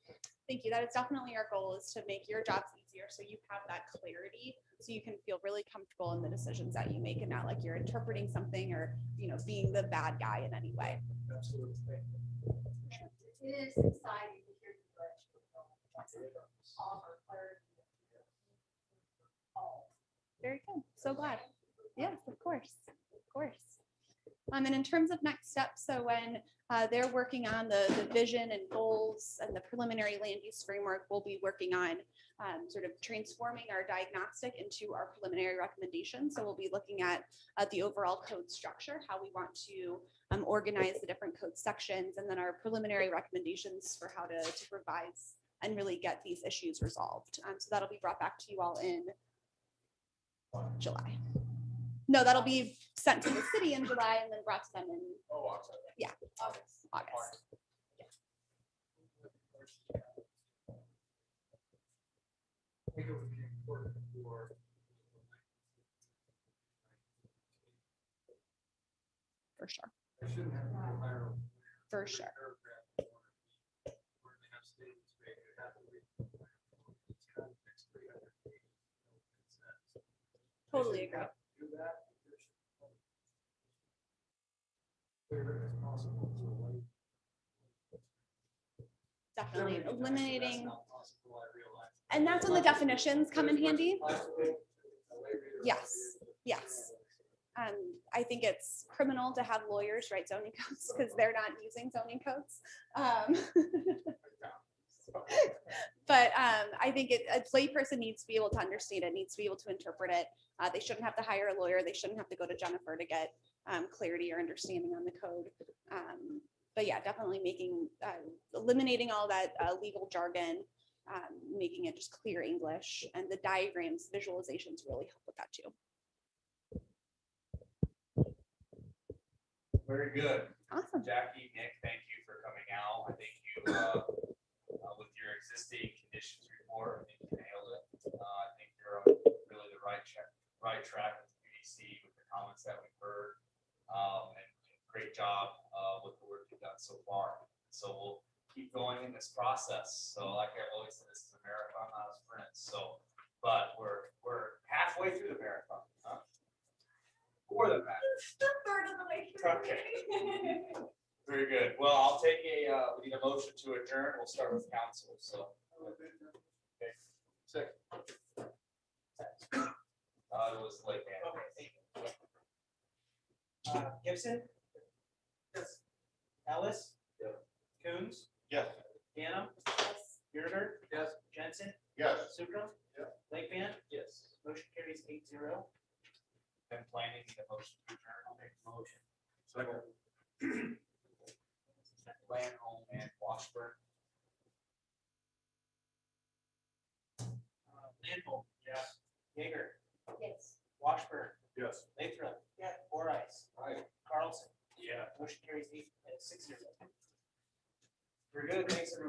Thank you. That is definitely our goal, is to make your jobs easier so you have that clarity, so you can feel really comfortable in the decisions that you make and not like you're interpreting something or being the bad guy in any way. Absolutely. It is exciting to hear the direction. Very good. So glad. Yes, of course. Of course. And in terms of next steps, so when they're working on the vision and goals and the preliminary land use framework, we'll be working on sort of transforming our diagnostic into our preliminary recommendations. So we'll be looking at the overall code structure, how we want to organize the different code sections, and then our preliminary recommendations for how to revise and really get these issues resolved. So that'll be brought back to you all in July. No, that'll be sent to the city in July and then brought to them in August. I think it would be important For sure. I shouldn't have to go higher. For sure. Totally agree. Do that. Clear as possible. Definitely eliminating, That's not possible, I realize. and that's when the definitions come in handy. Yes, yes. I think it's criminal to have lawyers write zoning codes because they're not using zoning codes. But I think a layperson needs to be able to understand it, needs to be able to interpret it. They shouldn't have to hire a lawyer. They shouldn't have to go to Jennifer to get clarity or understanding on the code. But yeah, definitely eliminating all that legal jargon, making it just clear English, and the diagrams, visualizations really help with that too. Very good. Awesome. Jackie, Nick, thank you for coming out. I think you, with your existing conditions report, I think you nailed it. I think you're on really the right track with the UDC with the comments that we've heard. And great job with the work you've done so far. So we'll keep going in this process. So like I always said, this is a marathon, not a sprint. So, but we're halfway through the marathon, huh? More than that. Third of the way through. Okay. Very good. Well, I'll take we need a motion to adjourn. We'll start with council, so. Okay. Second. It was late, man. Gibson? Yes. Ellis? Yeah. Coons? Yes. Ganem? Yes. Yerger? Yes. Jensen? Yes. Sukram? Yeah. Lakevant? Yes. Motion carries 8-0. Been planning need a motion to adjourn. I'll make a motion. Second. Land home and Washburn. Landholm? Yes. Yeager? Yes. Washburn? Yes. Lathrop? Yeah. Borice? Aye. Carlson? Yes. good. Thanks, everyone.